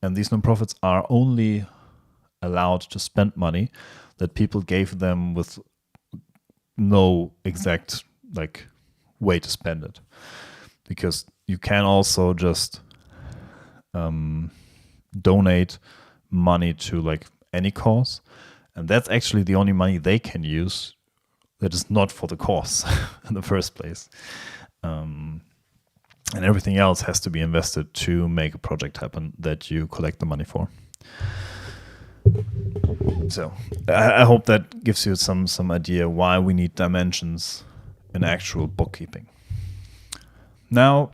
and these nonprofits are only allowed to spend money that people gave them with no exact like way to spend it, because you can also just donate money to like any cause, and that's actually the only money they can use that is not for the cause in the first place. And everything else has to be invested to make a project happen that you collect the money for. So I hope that gives you some idea why we need dimensions in actual bookkeeping. Now,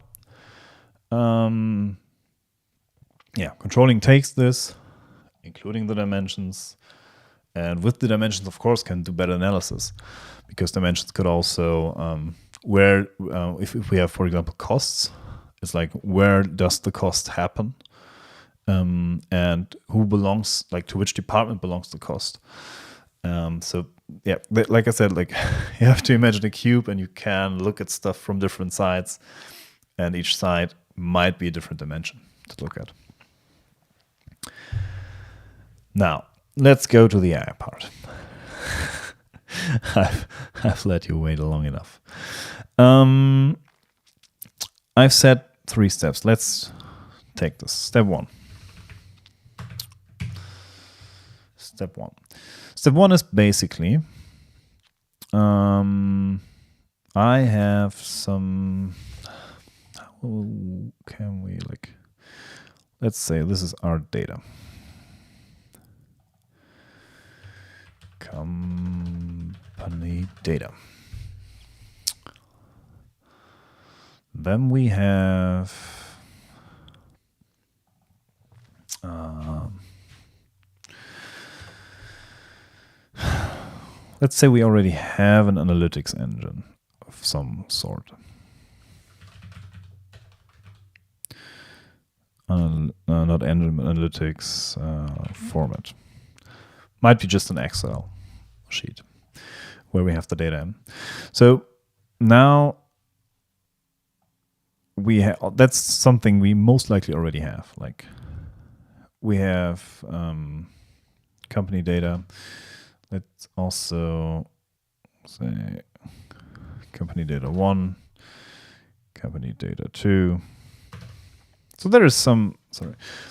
controlling takes this, including the dimensions, and with the dimensions, of course, can do better analysis, because dimensions could also if we have, for example, costs, it's like, where does the cost happen, and who belongs, like, to which department belongs the cost. Like I said, like, you have to imagine a cube, and you can look at stuff from different sides, and each side might be a different dimension to look at. Now, let's go to the AI part. I've let you wait long enough. I've said 3 steps. Let's take this. Step 1. Step 1 is basically, I have some, how can we, like, let's say this is our data. Company data. Then we have let's say we already have an analytics engine of some sort. Not engine, but analytics format. Might be just an Excel sheet where we have the data in. So now we have, that's something we most likely already have. Like, we have company data. Let's also say company data 1, company data 2. So there is some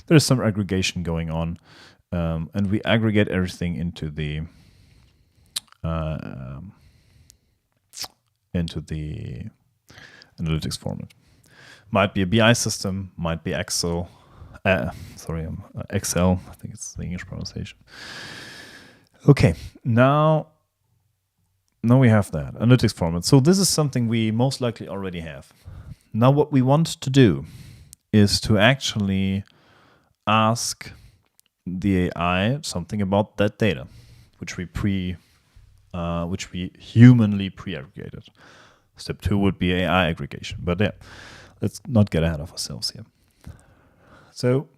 aggregation going on, and we aggregate everything into the analytics format. Might be a BI system, might be Excel. Excel. I think it's the English pronunciation. Okay, now we have that analytics format. So this is something we most likely already have. Now what we want to do is to actually ask the AI something about that data, which we humanly pre-aggregated. Step 2 would be AI aggregation, but yeah, let's not get ahead of ourselves here. So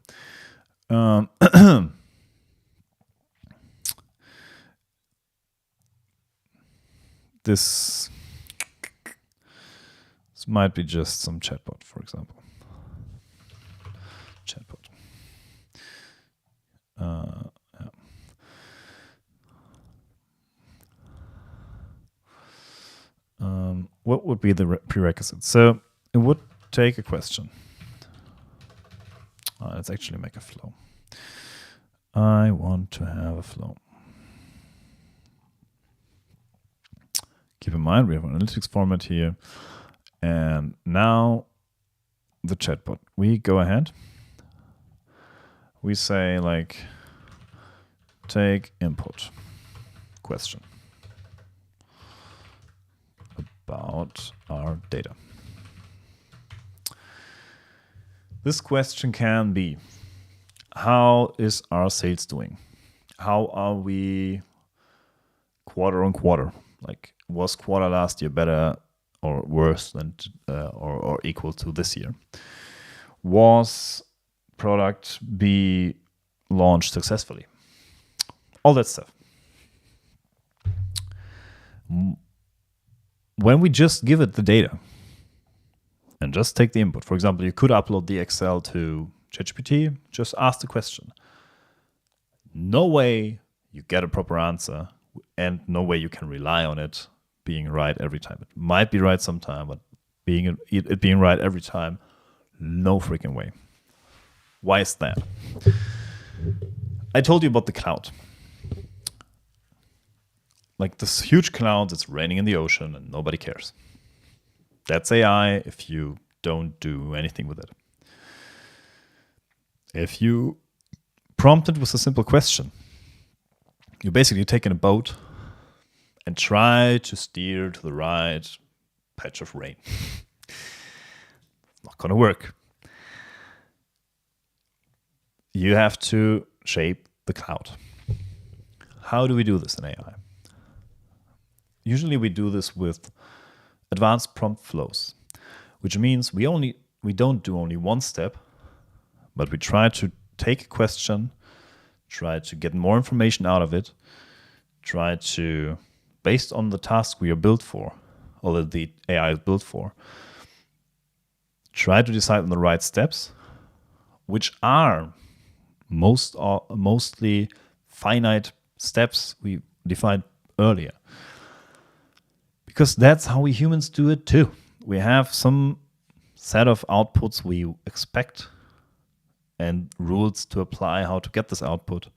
this might be just some chatbot, for example. Chatbot. What would be the prerequisites? So it would take a question. Let's actually make a flow. I want to have a flow. Keep in mind, we have an analytics format here. And now the chatbot. We go ahead. We say, like, take input question about our data. This question can be, how is our sales doing? How are we quarter on quarter? Like, was quarter last year better or worse than or equal to this year? Was product B launched successfully? All that stuff. when we just give it the data and just take the input, for example, you could upload the Excel to ChatGPT, just ask the question. No way you get a proper answer, and no way you can rely on it being right every time. It might be right sometime, but it being right every time, no freaking way. Why is that? I told you about the cloud. Like this huge cloud that's raining in the ocean and nobody cares. That's AI if you don't do anything with it. If you prompt it with a simple question, you're basically taking a boat and try to steer to the right patch of rain. It's not going to work. You have to shape the cloud. How do we do this in AI? Usually we do this with advanced prompt flows, which means we don't do only one step, but we try to take a question, try to get more information out of it, try to, based on the task we are built for, or that the AI is built for, try to decide on the right steps, which are mostly finite steps we defined earlier. Because that's how we humans do it too. We have some set of outputs we expect and rules to apply how to get this output.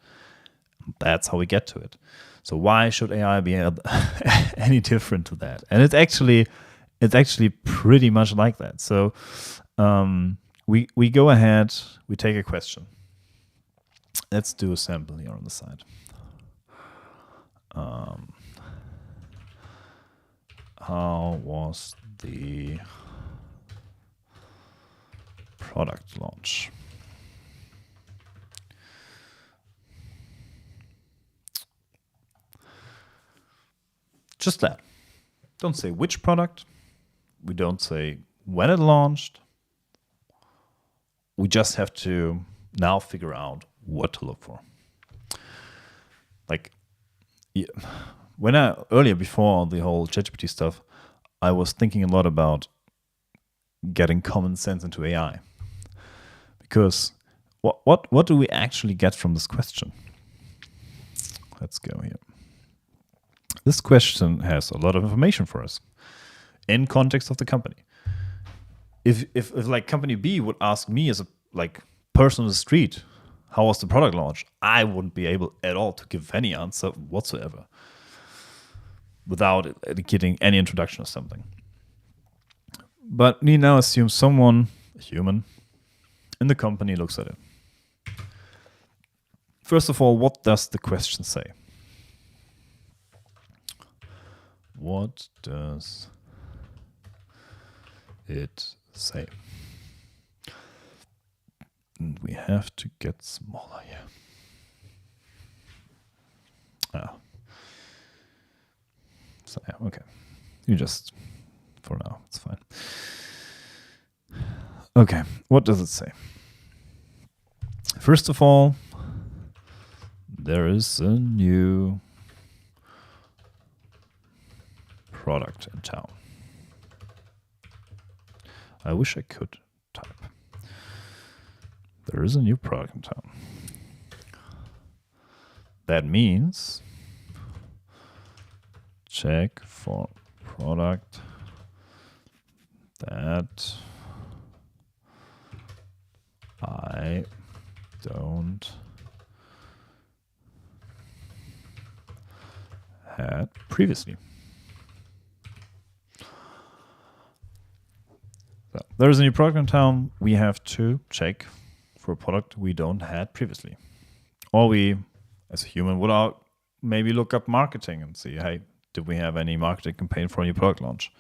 That's how we get to it. So why should AI be any different to that? And it's actually pretty much like that. So we go ahead, we take a question. Let's do a sample here on the side. How was the product launch? Just that. Don't say which product. We don't say when it launched. We just have to now figure out what to look for. Like, earlier before the whole ChatGPT stuff, I was thinking a lot about getting common sense into AI. Because what do we actually get from this question? Let's go here. This question has a lot of information for us in context of the company. If like company B would ask me as a person on the street, how was the product launch? I wouldn't be able at all to give any answer whatsoever without getting any introduction or something. But we now assume someone, a human, in the company looks at it. First of all, what does the question say? What does it say? And we have to get smaller here. So, yeah, okay. You just, for now, it's fine. Okay, what does it say? First of all, there is a new product in town. I wish I could type. There is a new product in town. That means check for product that I don't had previously. So there is a new product in town. We have to check for a product we don't had previously. Or we, as a human, would maybe look up marketing and see, hey, did we have any marketing campaign for a new product launch?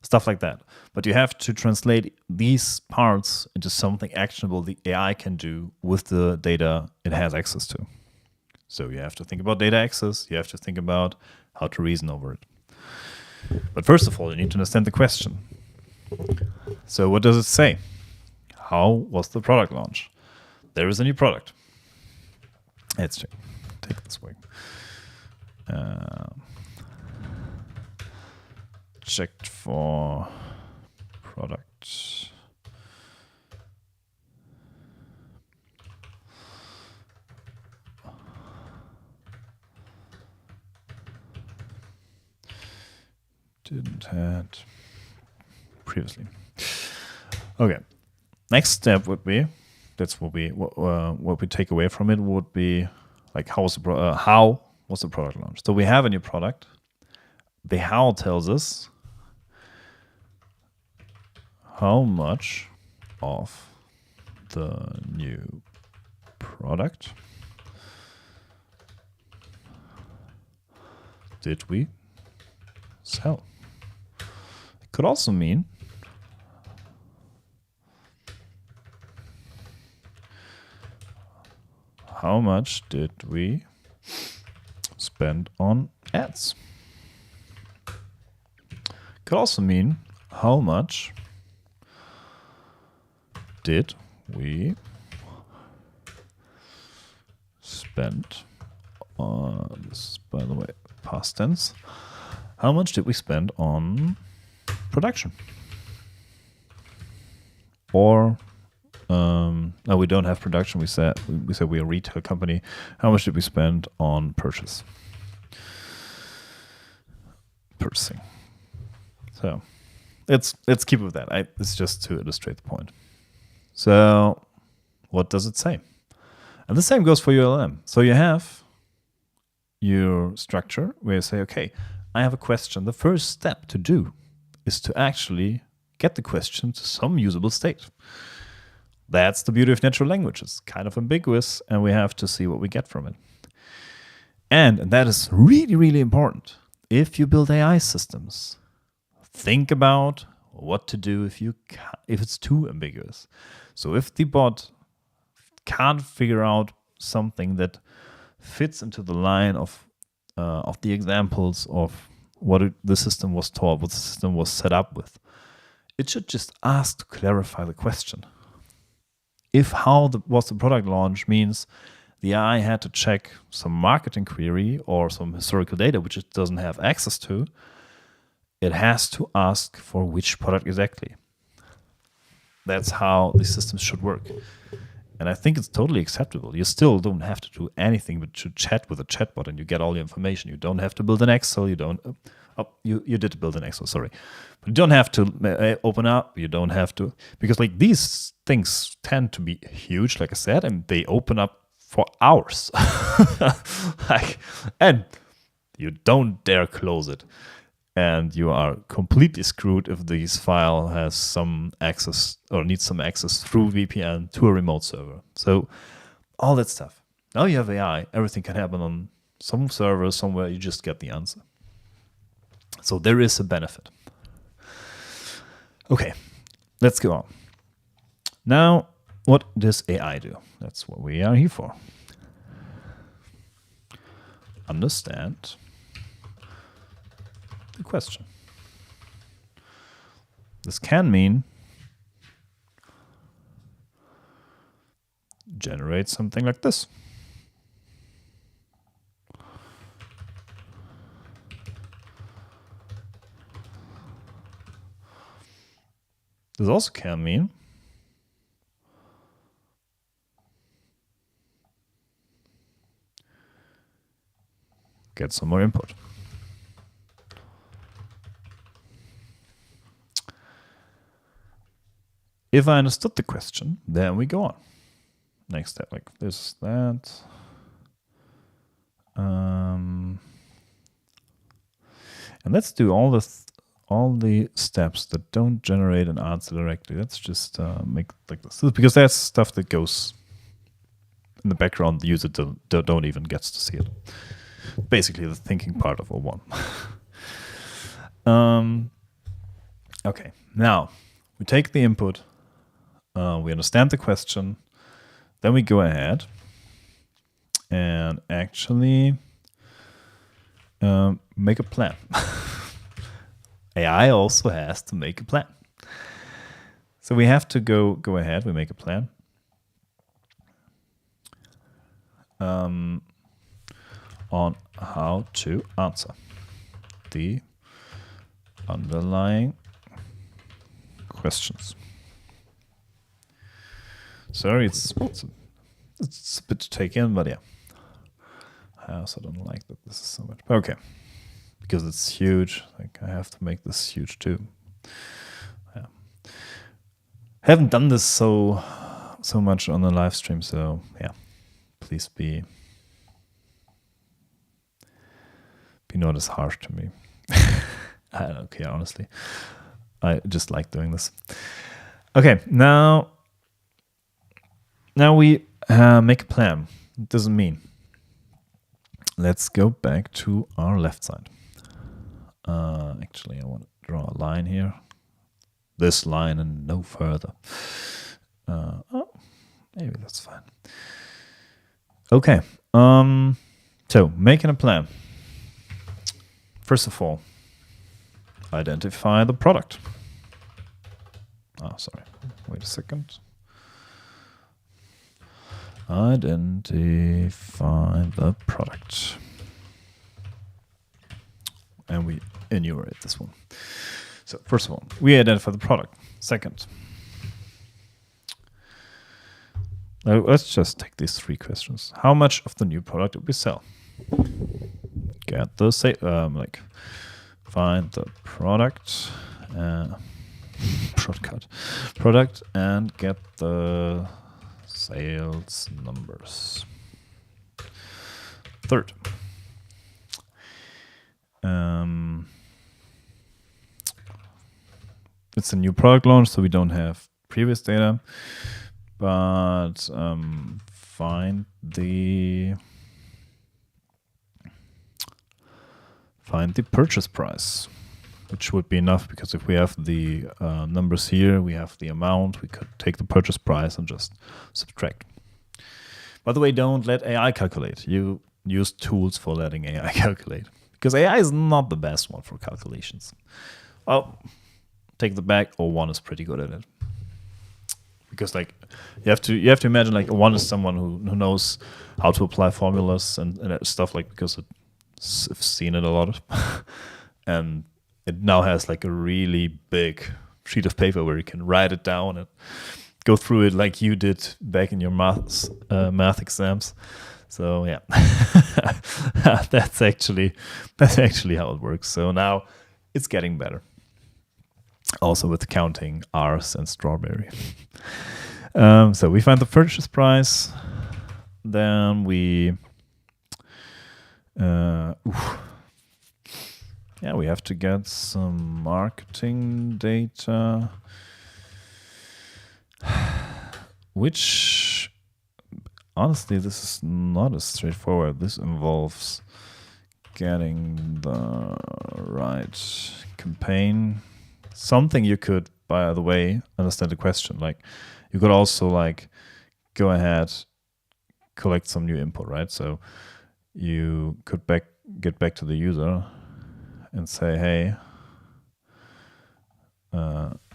Stuff like that. But you have to translate these parts into something actionable the AI can do with the data it has access to. So you have to think about data access. You have to think about how to reason over it. But first of all, you need to understand the question. So what does it say? How was the product launch? There is a new product. Let's take this way. checked for product. Didn't had previously. Okay. Next step would be, that's what we take away from it would be like how was the product launched? So we have a new product. The how tells us how much of the new product did we sell. It could also mean how much did we spend on ads. Could also mean how much did we spend on, this is by the way past tense, how much did we spend on production? Or no, we don't have production. We said we're a retail company. How much did we spend on purchasing? So let's keep with that. It's just to illustrate the point. So what does it say? And the same goes for your LLM. So you have your structure where you say, okay, I have a question. The first step to do is to actually get the question to some usable state. That's the beauty of natural language. It's kind of ambiguous, and we have to see what we get from it. And that is really, really important. If you build AI systems, think about what to do if it's too ambiguous. So if the bot can't figure out something that fits into the line of the examples of what the system was taught, what the system was set up with, it should just ask to clarify the question. If how was the product launch means the AI had to check some marketing query or some historical data which it doesn't have access to, it has to ask for which product exactly. That's how the systems should work. And I think it's totally acceptable. You still don't have to do anything but to chat with a chatbot and you get all the information. You don't have to build an Excel. You don't. You did build an Excel, sorry. But you don't have to open up. You don't have to. Because like these things tend to be huge, like I said, and they open up for hours. And you don't dare close it. And you are completely screwed if this file has some access or needs some access through VPN to a remote server. So all that stuff. Now you have AI. Everything can happen on some server somewhere. You just get the answer. So there is a benefit. Okay, let's go on. Now, what does AI do? That's what we are here for. Understand the question. This can mean generate something like this. This also can mean get some more input. If I understood the question, then we go on. Next step, like this, that. And let's do all the steps that don't generate an answer directly. Let's just make like this, because that's stuff that goes in the background. The user don't even gets to see it. Basically, the thinking part of O1. Okay, now we take the input. We understand the question. Then we go ahead and actually make a plan. AI also has to make a plan. So we have to go ahead. We make a plan. On how to answer the underlying questions. Sorry, it's a bit to take in, but yeah. I also don't like that this is so much. Okay. Because it's huge. Like, I have to make this huge too. Yeah. Haven't done this so much on the live stream, so yeah. Please be not as harsh to me. I don't care, honestly. I just like doing this. Okay, now we make a plan. What does it mean? Let's go back to our left side. Actually, I want to draw a line here. This line and no further. Oh, maybe that's fine. Okay. So, making a plan. First of all, identify the product. Oh, sorry. Wait a second. Identify the product. And we enumerate this one. So, first of all, we identify the product. Second, let's just take these 3 questions. How much of the new product did we sell? Get the find the product and get the sales numbers. Third, it's a new product launch, so we don't have previous data, but find the purchase price, which would be enough, because if we have the numbers here, we have the amount, we could take the purchase price and just subtract. By the way, don't let AI calculate. You use tools for letting AI calculate, because AI is not the best one for calculations. Well, take the back, or one is pretty good at it. Because like you have to imagine, like, one is someone who knows how to apply formulas and stuff, like, because I've seen it a lot. And it now has like a really big sheet of paper where you can write it down and go through it like you did back in your math exams. So yeah, that's actually how it works. So now it's getting better. Also with counting R's and strawberry. So we find the purchase price. Then we we have to get some marketing data, which honestly, this is not as straightforward. This involves getting the right campaign. Something you could, by the way, understand the question. Like, you could also like go ahead, collect some new input, right? So you could get back to the user and say, hey,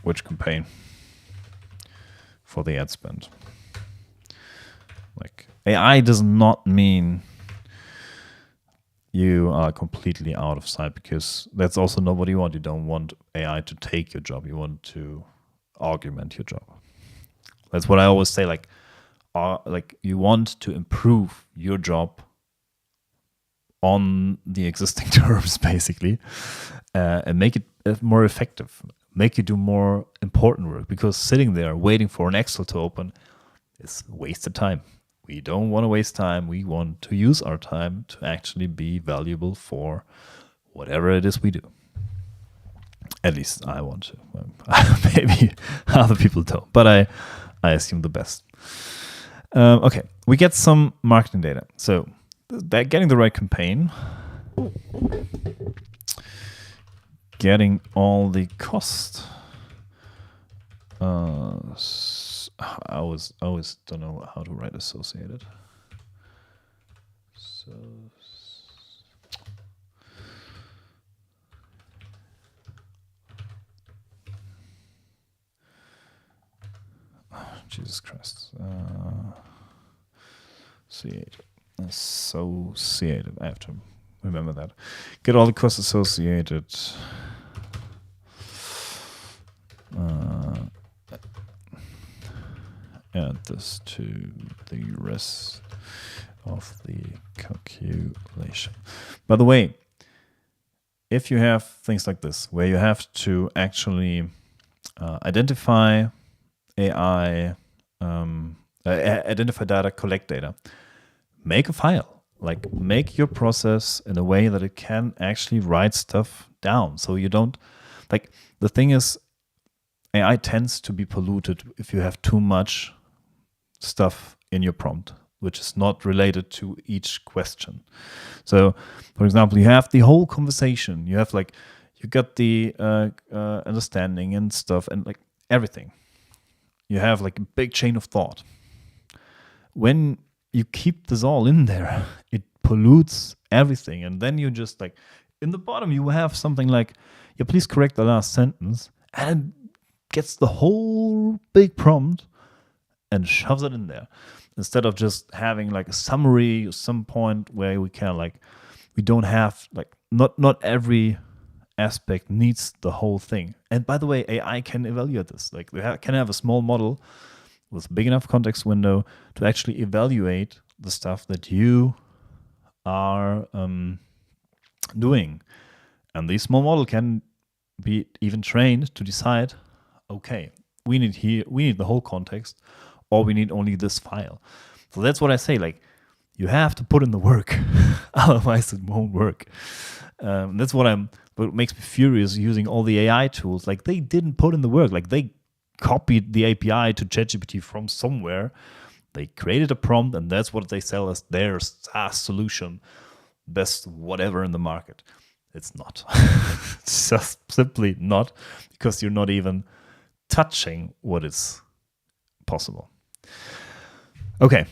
which campaign for the ad spend? Like, AI does not mean you are completely out of sight, because that's also not what you want. You don't want AI to take your job. You want to augment your job. That's what I always say. Like you want to improve your job on the existing terms, basically, and make it more effective. Make you do more important work, because sitting there waiting for an Excel to open is wasted time. We don't want to waste time. We want to use our time to actually be valuable for whatever it is we do. At least I want to. Maybe other people don't, but I assume the best. Okay, we get some marketing data. So that getting the right campaign, getting all the cost. I always don't know how to write associated. So Jesus Christ. Associated. I have to remember that. Get all the costs associated add this to the rest of the calculation. By the way, if you have things like this, where you have to actually identify AI, identify data, collect data, make a file. Like, make your process in a way that it can actually write stuff down. So you don't, like, the thing is, AI tends to be polluted if you have too much stuff in your prompt, which is not related to each question. So, for example, you have the whole conversation. You have, like, you got the understanding and stuff and, like, everything. You have, like, a big chain of thought. When you keep this all in there, it pollutes everything. And then you just, like, in the bottom, you have something like, yeah, please correct the last sentence. And it gets the whole big prompt and shoves it in there. Instead of just having, like, a summary or some point where we can, like, we don't have, like, not every aspect needs the whole thing. And by the way, AI can evaluate this. Like, we can have a small model with big enough context window to actually evaluate the stuff that you are doing. And this small model can be even trained to decide, okay, we need the whole context, or we need only this file. So that's what I say, like, you have to put in the work, otherwise it won't work. That's what makes me furious using all the AI tools. Like, they didn't put in the work. Like, they copied the API to ChatGPT from somewhere. They created a prompt, and that's what they sell as their SaaS solution, best whatever in the market. It's not. It's just simply not, because you're not even touching what is possible. Okay.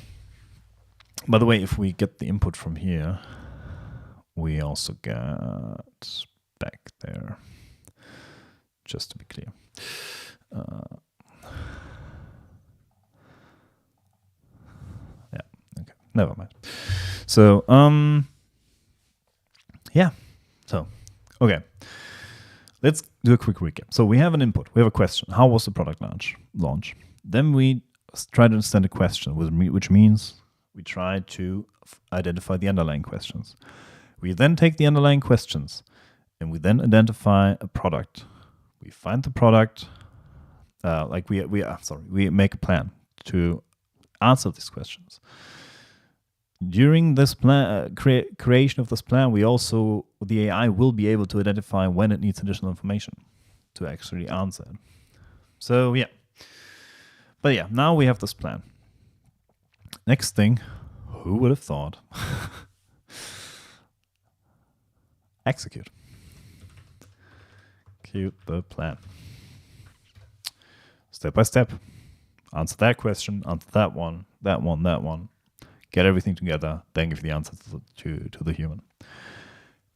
By the way, if we get the input from here, we also got back there, just to be clear. Yeah, okay, never mind. So, yeah, so, okay. Let's do a quick recap. So we have an input, we have a question. How was the product launch? Then we try to understand the question, which means we try to identify the underlying questions. We then take the underlying questions and we then identify a product. We find the product, we make a plan to answer these questions. During this plan, creation of this plan, the AI will be able to identify when it needs additional information to actually answer it. So yeah. But yeah, now we have this plan. Next thing, who would have thought? Execute. Execute the plan. Step by step. Answer that question, answer that one. Get everything together, then give the answer to the human.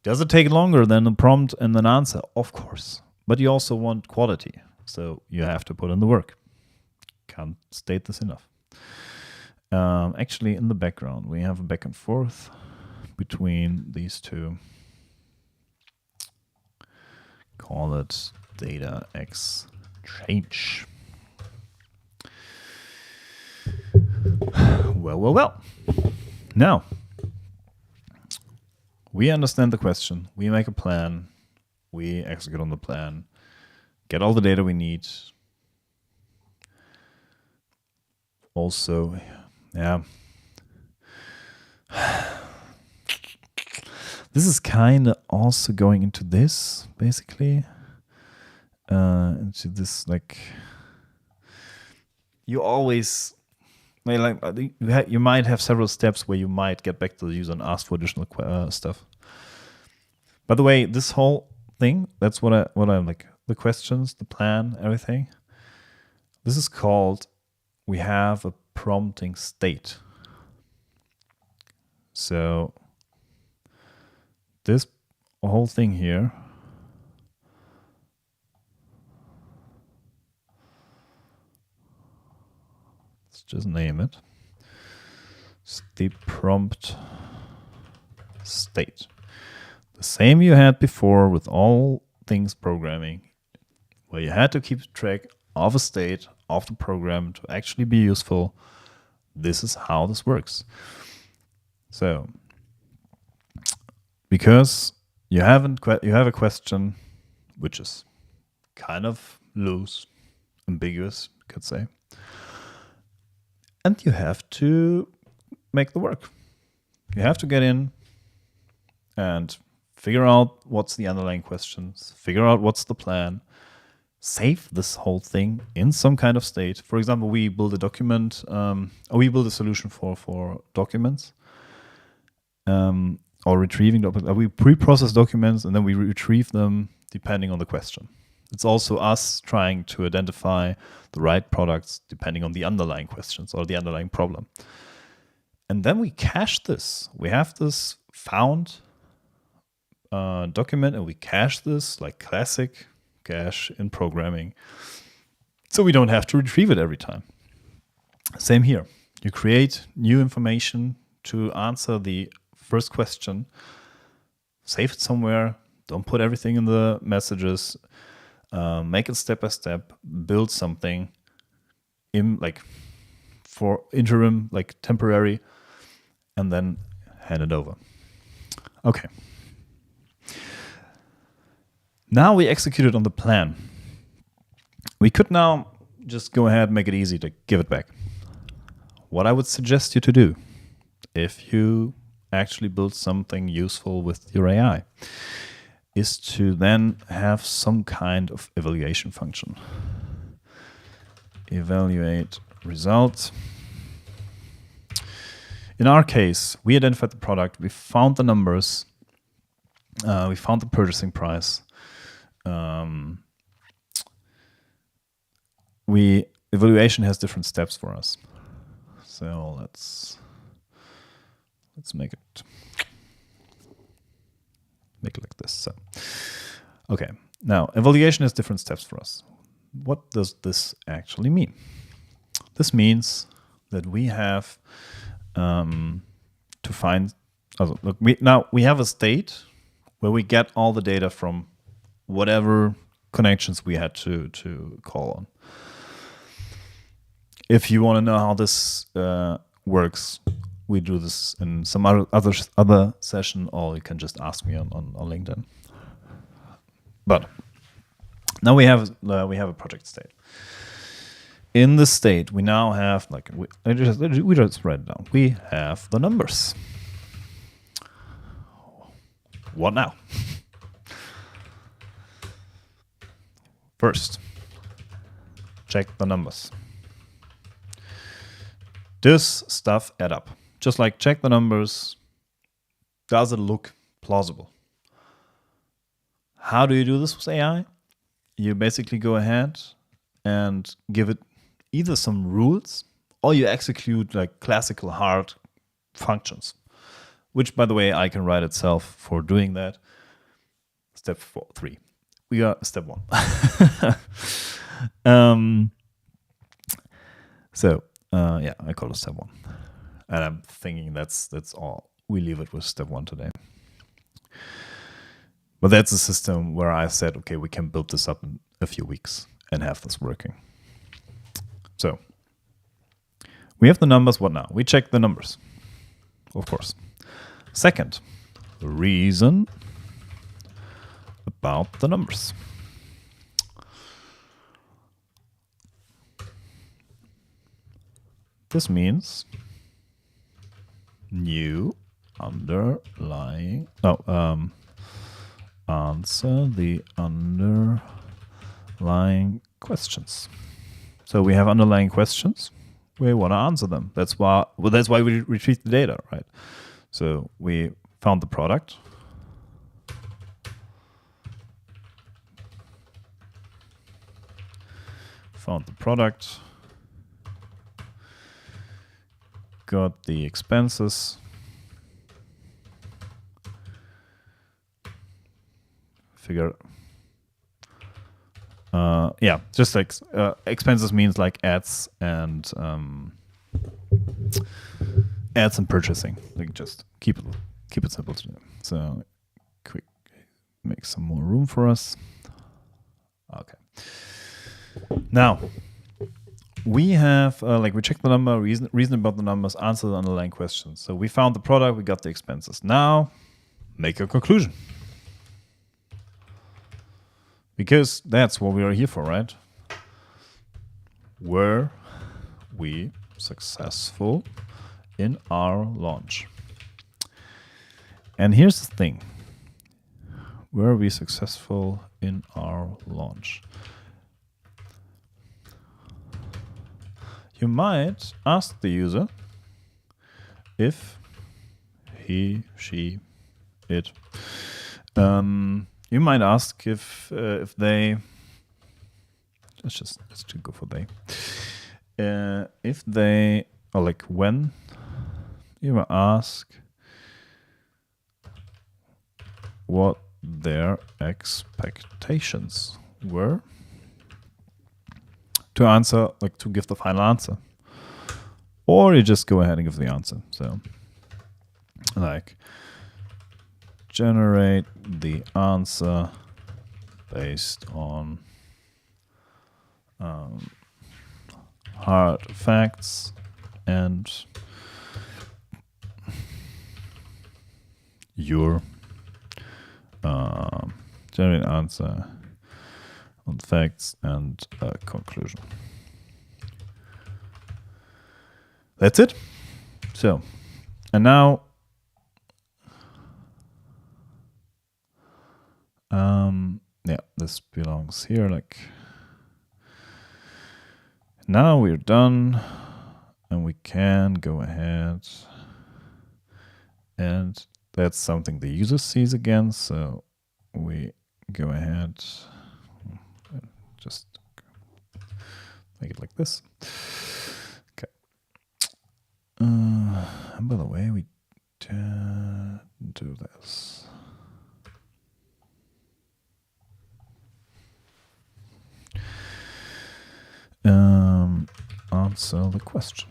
Does it take longer than a prompt and an answer? Of course. But you also want quality, so you have to put in the work. Can't state this enough. Actually, in the background, we have a back and forth between these two. Call it data exchange. Well. Now, we understand the question. We make a plan. We execute on the plan. Get all the data we need. Also, yeah. This is kind of also going into this, basically. Into this, like, you always, like, you might have several steps where you might get back to the user and ask for additional stuff. By the way, this whole thing, that's what I like, the questions, the plan, everything. This is called, we have a prompting state. So this whole thing here let's just name it. It's the prompt state. The same you had before with all things programming, where you had to keep track of a state, of the program to actually be useful, this is how this works. So, because you have a question which is kind of loose, ambiguous, you could say, and you have to make the work. You have to get in and figure out what's the underlying questions, figure out what's the plan, save this whole thing in some kind of state. For example, we build a document, or we build a solution for documents, or retrieving documents. We pre-process documents and then we retrieve them depending on the question. It's also us trying to identify the right products depending on the underlying questions or the underlying problem. And then we cache this. We have this found document and we cache this like classic cache in programming. So we don't have to retrieve it every time. Same here. You create new information to answer the first question, save it somewhere, don't put everything in the messages, make it step by step, build something in like for interim, like temporary, and then hand it over. Okay. Now we executed on the plan. We could now just go ahead and make it easy to give it back. What I would suggest you to do, if you actually build something useful with your AI, is to then have some kind of evaluation function. Evaluate results. In our case, we identified the product, we found the numbers, we found the purchasing price. Evaluation has different steps for us. So let's make it like this. So, okay. Now, evaluation has different steps for us. What does this actually mean? This means that we have to find. Look, we have a state where we get all the data from whatever connections we had to call on. If you want to know how this works, we do this in some other session, or you can just ask me on LinkedIn. But now we have a project state. In this state, we now have we just write it down. We have the numbers. What now? First, check the numbers. Does stuff add up? Just like check the numbers. Does it look plausible? How do you do this with AI? You basically go ahead and give it either some rules or you execute like classical hard functions, which, by the way, I can write itself for doing that. Step 3. We are step 1. I call it step 1. And I'm thinking that's all. We leave it with step 1 today. But that's a system where I said, okay, we can build this up in a few weeks and have this working. So we have the numbers. What now? We check the numbers, of course. Second, reason about the numbers. This means new underlying, answer the underlying questions. So we have underlying questions. We want to answer them. That's why we retrieve the data, right? So we found the product. Got the expenses. Just like expenses means like ads and purchasing. Like just keep it simple to do. So quick, make some more room for us. Okay. Now, we have we check the number, reason about the numbers, answer the underlying questions. So we found the product, we got the expenses. Now make a conclusion, because that's what we are here for, right? Were we successful in our launch? And here's the thing. Were we successful in our launch? You might ask the user if he, she, it. You might ask if they. Let's go for they. If they, or like when, you might ask what their expectations were to answer, like to give the final answer. Or you just go ahead and give the answer. So, like, generate the answer based on hard facts and your generate answer on facts and conclusion. That's it. So, and now yeah, this belongs here. Like, now we're done, and we can go ahead, and that's something the user sees again. So we go ahead, just make it like this. Okay. And by the way, we do this. Answer the question.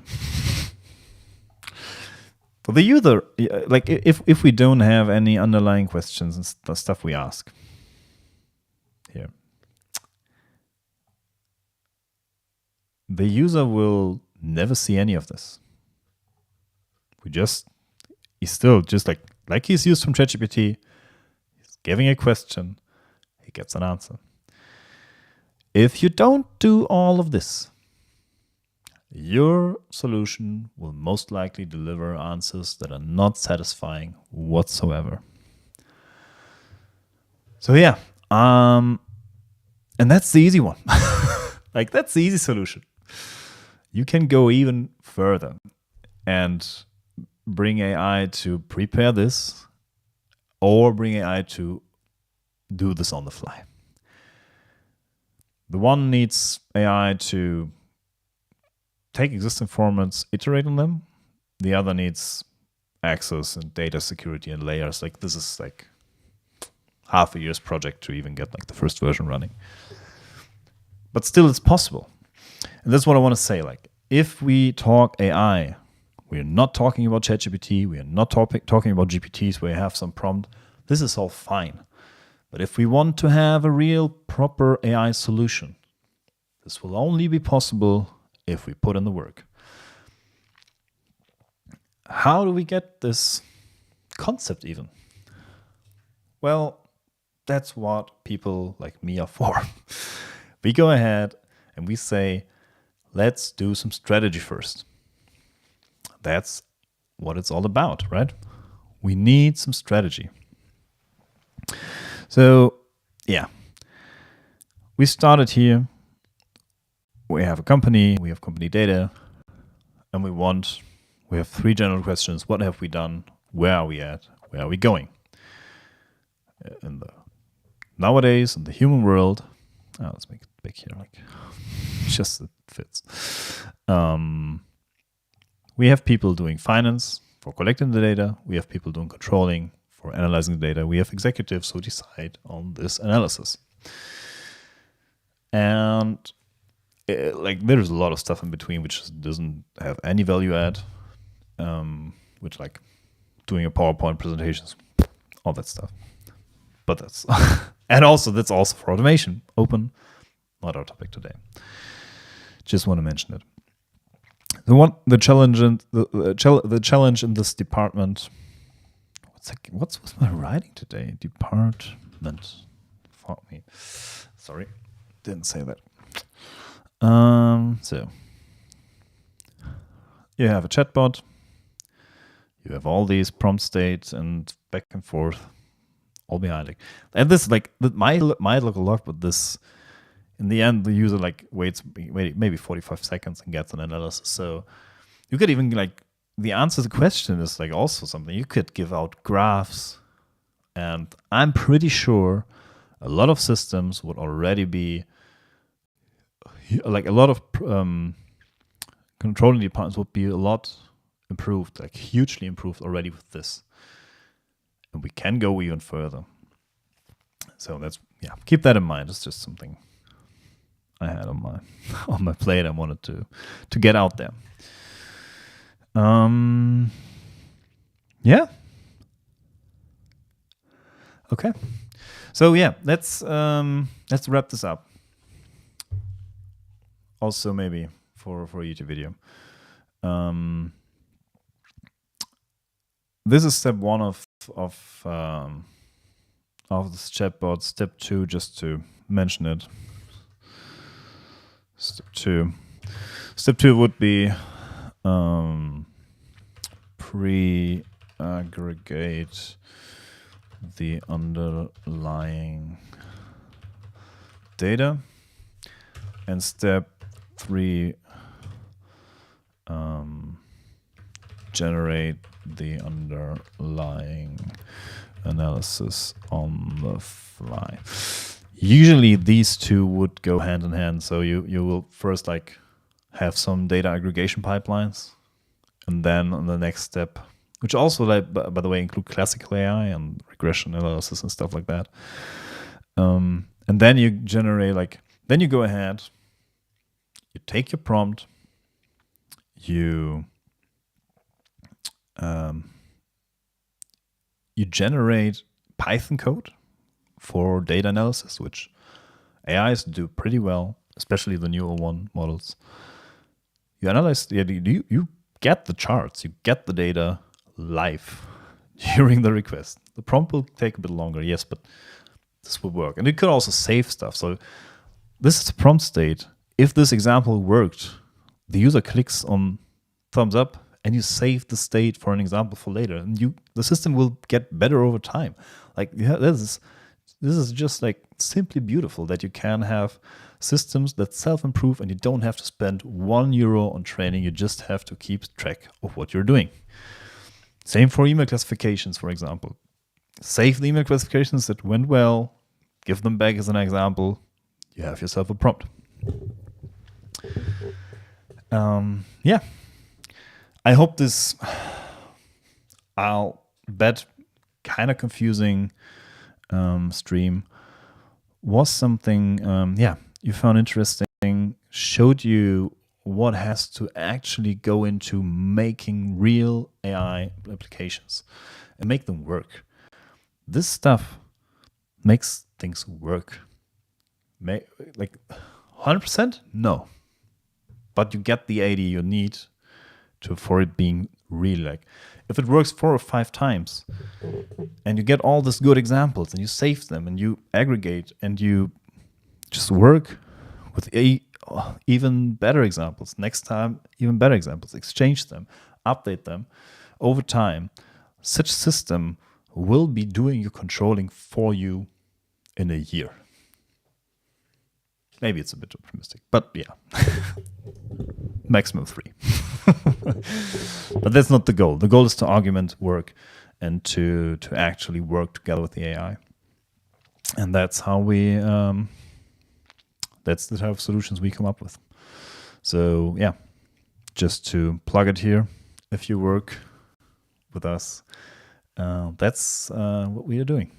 For the user, like if we don't have any underlying questions and stuff we ask here, the user will never see any of this. He's still just like he's used from ChatGPT. He's giving a question, he gets an answer. If you don't do all of this, your solution will most likely deliver answers that are not satisfying whatsoever. So yeah, and that's the easy one. Like, that's the easy solution. You can go even further and bring AI to prepare this, or bring AI to do this on the fly. The one needs AI to take existing formats, iterate on them. The other needs access and data security and layers. Like, this is like half a year's project to even get like the first version running. But still, it's possible. And that's what I want to say. Like, if we talk AI, we're not talking about ChatGPT. We are not talking about GPTs where you have some prompt. This is all fine. But if we want to have a real proper AI solution, this will only be possible if we put in the work. How do we get this concept even? Well, that's what people like me are for. We go ahead and we say, let's do some strategy first. That's what it's all about, right? We need some strategy. So, yeah. We started here. We have a company, we have company data, and we have three general questions. What have we done? Where are we at? Where are we going? Nowadays, in the human world, let's make it big here, like, just it fits. We have people doing finance for collecting the data. We have people doing controlling for analyzing the data. We have executives who decide on this analysis. And there's a lot of stuff in between which doesn't have any value add, which like doing a PowerPoint presentations, all that stuff. But that's that's also for automation. Open, not our topic today. Just want to mention it. The challenge in this department. What's my writing today? Department. Fuck me. Sorry, didn't say that. So you have a chatbot. You have all these prompt states and back and forth, all behind it. And this might look a lot, but this, in the end, the user waits maybe 45 seconds and gets an analysis. So you could even the answer to the question is also something. You could give out graphs, and I'm pretty sure a lot of systems would already be a lot of controlling departments would be a lot improved, hugely improved already with this. And we can go even further. So keep that in mind. It's just something I had on my plate. I wanted to get out there. Yeah. Okay. So let's wrap this up. Also maybe for a YouTube video. This is step 1 of this chatbot. Step 2, just to mention it. Step 2 would be pre-aggregate the underlying data, and step 3 generate the underlying analysis on the fly. Usually these two would go hand in hand. So you will first have some data aggregation pipelines, and then on the next step, which also by the way include classical AI and regression analysis and stuff like that. And then you generate then you go ahead, you take your prompt, you generate Python code for data analysis, which AIs do pretty well, especially the newer models. You analyze, you get the charts, you get the data live during the request. The prompt will take a bit longer, yes, but this will work. And it could also save stuff. So this is the prompt state. If this example worked, the user clicks on thumbs up, and you save the state for an example for later, and the system will get better over time. This is just simply beautiful that you can have systems that self-improve, and you don't have to spend €1 on training. You just have to keep track of what you're doing. Same for email classifications, for example. Save the email classifications that went well, give them back as an example. You have yourself a prompt. I hope this, I'll bet, kind of confusing stream was something, you found interesting, showed you what has to actually go into making real AI applications and make them work. This stuff makes things work. 100%? No. But you get the 80 you need for it being really if it works 4 or 5 times and you get all these good examples and you save them and you aggregate and you just work with even better examples, next time even better examples, exchange them, update them over time, such system will be doing your controlling for you in a year. Maybe it's a bit optimistic, but maximum 3. But that's not the goal. The goal is to augment work and to actually work together with the AI. And that's how that's the type of solutions we come up with. So just to plug it here, if you work with us, that's what we are doing.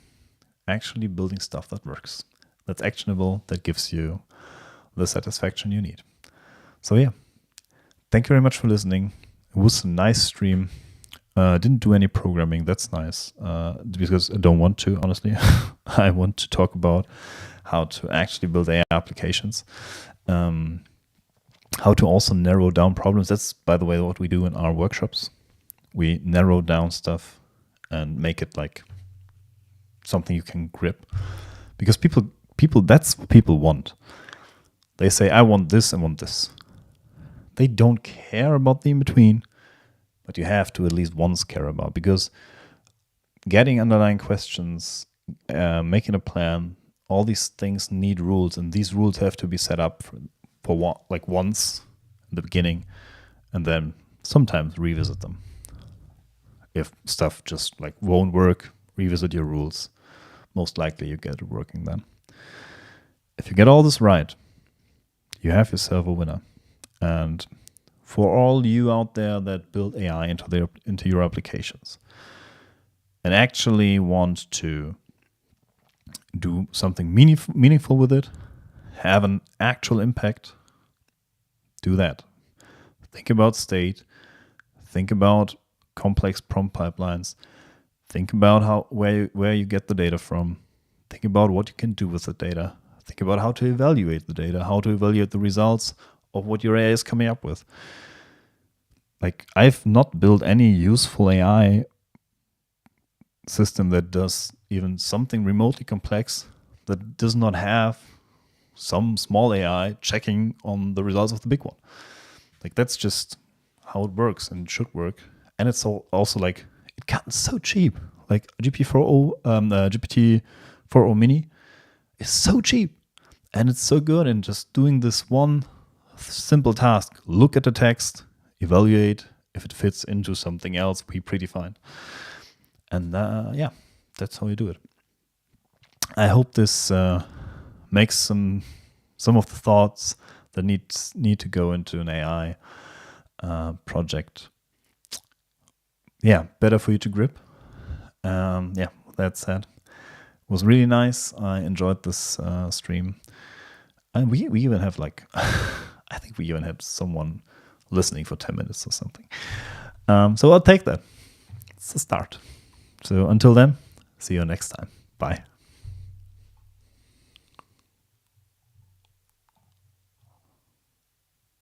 Actually building stuff that works, that's actionable, that gives you the satisfaction you need. So thank you very much for listening. It was a nice stream. Didn't do any programming. That's nice, because I don't want to, honestly. I want to talk about how to actually build AI applications. how to also narrow down problems. That's, by the way, what we do in our workshops. We narrow down stuff and make it like something you can grip, because people that's what people want. They say, I want this, I want this. They don't care about the in-between, but you have to at least once care about, because getting underlying questions, making a plan, all these things need rules, and these rules have to be set up for one, like once in the beginning, and then sometimes revisit them. If stuff just like won't work, revisit your rules. Most likely you get it working then. If you get all this right, you have yourself a winner. And for all you out there that build AI into your applications and actually want to do something meaningful with it, have an actual impact, do that. Think about state. Think about complex prompt pipelines. Think about where you get the data from. Think about what you can do with the data. Think about how to evaluate the data, how to evaluate the results of what your AI is coming up with. Like, I've not built any useful AI system that does even something remotely complex that does not have some small AI checking on the results of the big one. Like, that's just how it works and should work. And it's also like, it comes so cheap. Like GPT-4o Mini is so cheap, and it's so good in just doing this one simple task. Look at the text, evaluate if it fits into something else we predefine. And yeah, that's how you do it. I hope this makes some of the thoughts that need to go into an AI project, better for you to grip. That said, it was really nice. I enjoyed this stream. And we even have like, I think we even had someone listening for 10 minutes or something. So I'll take that. It's a start. So until then, see you next time. Bye.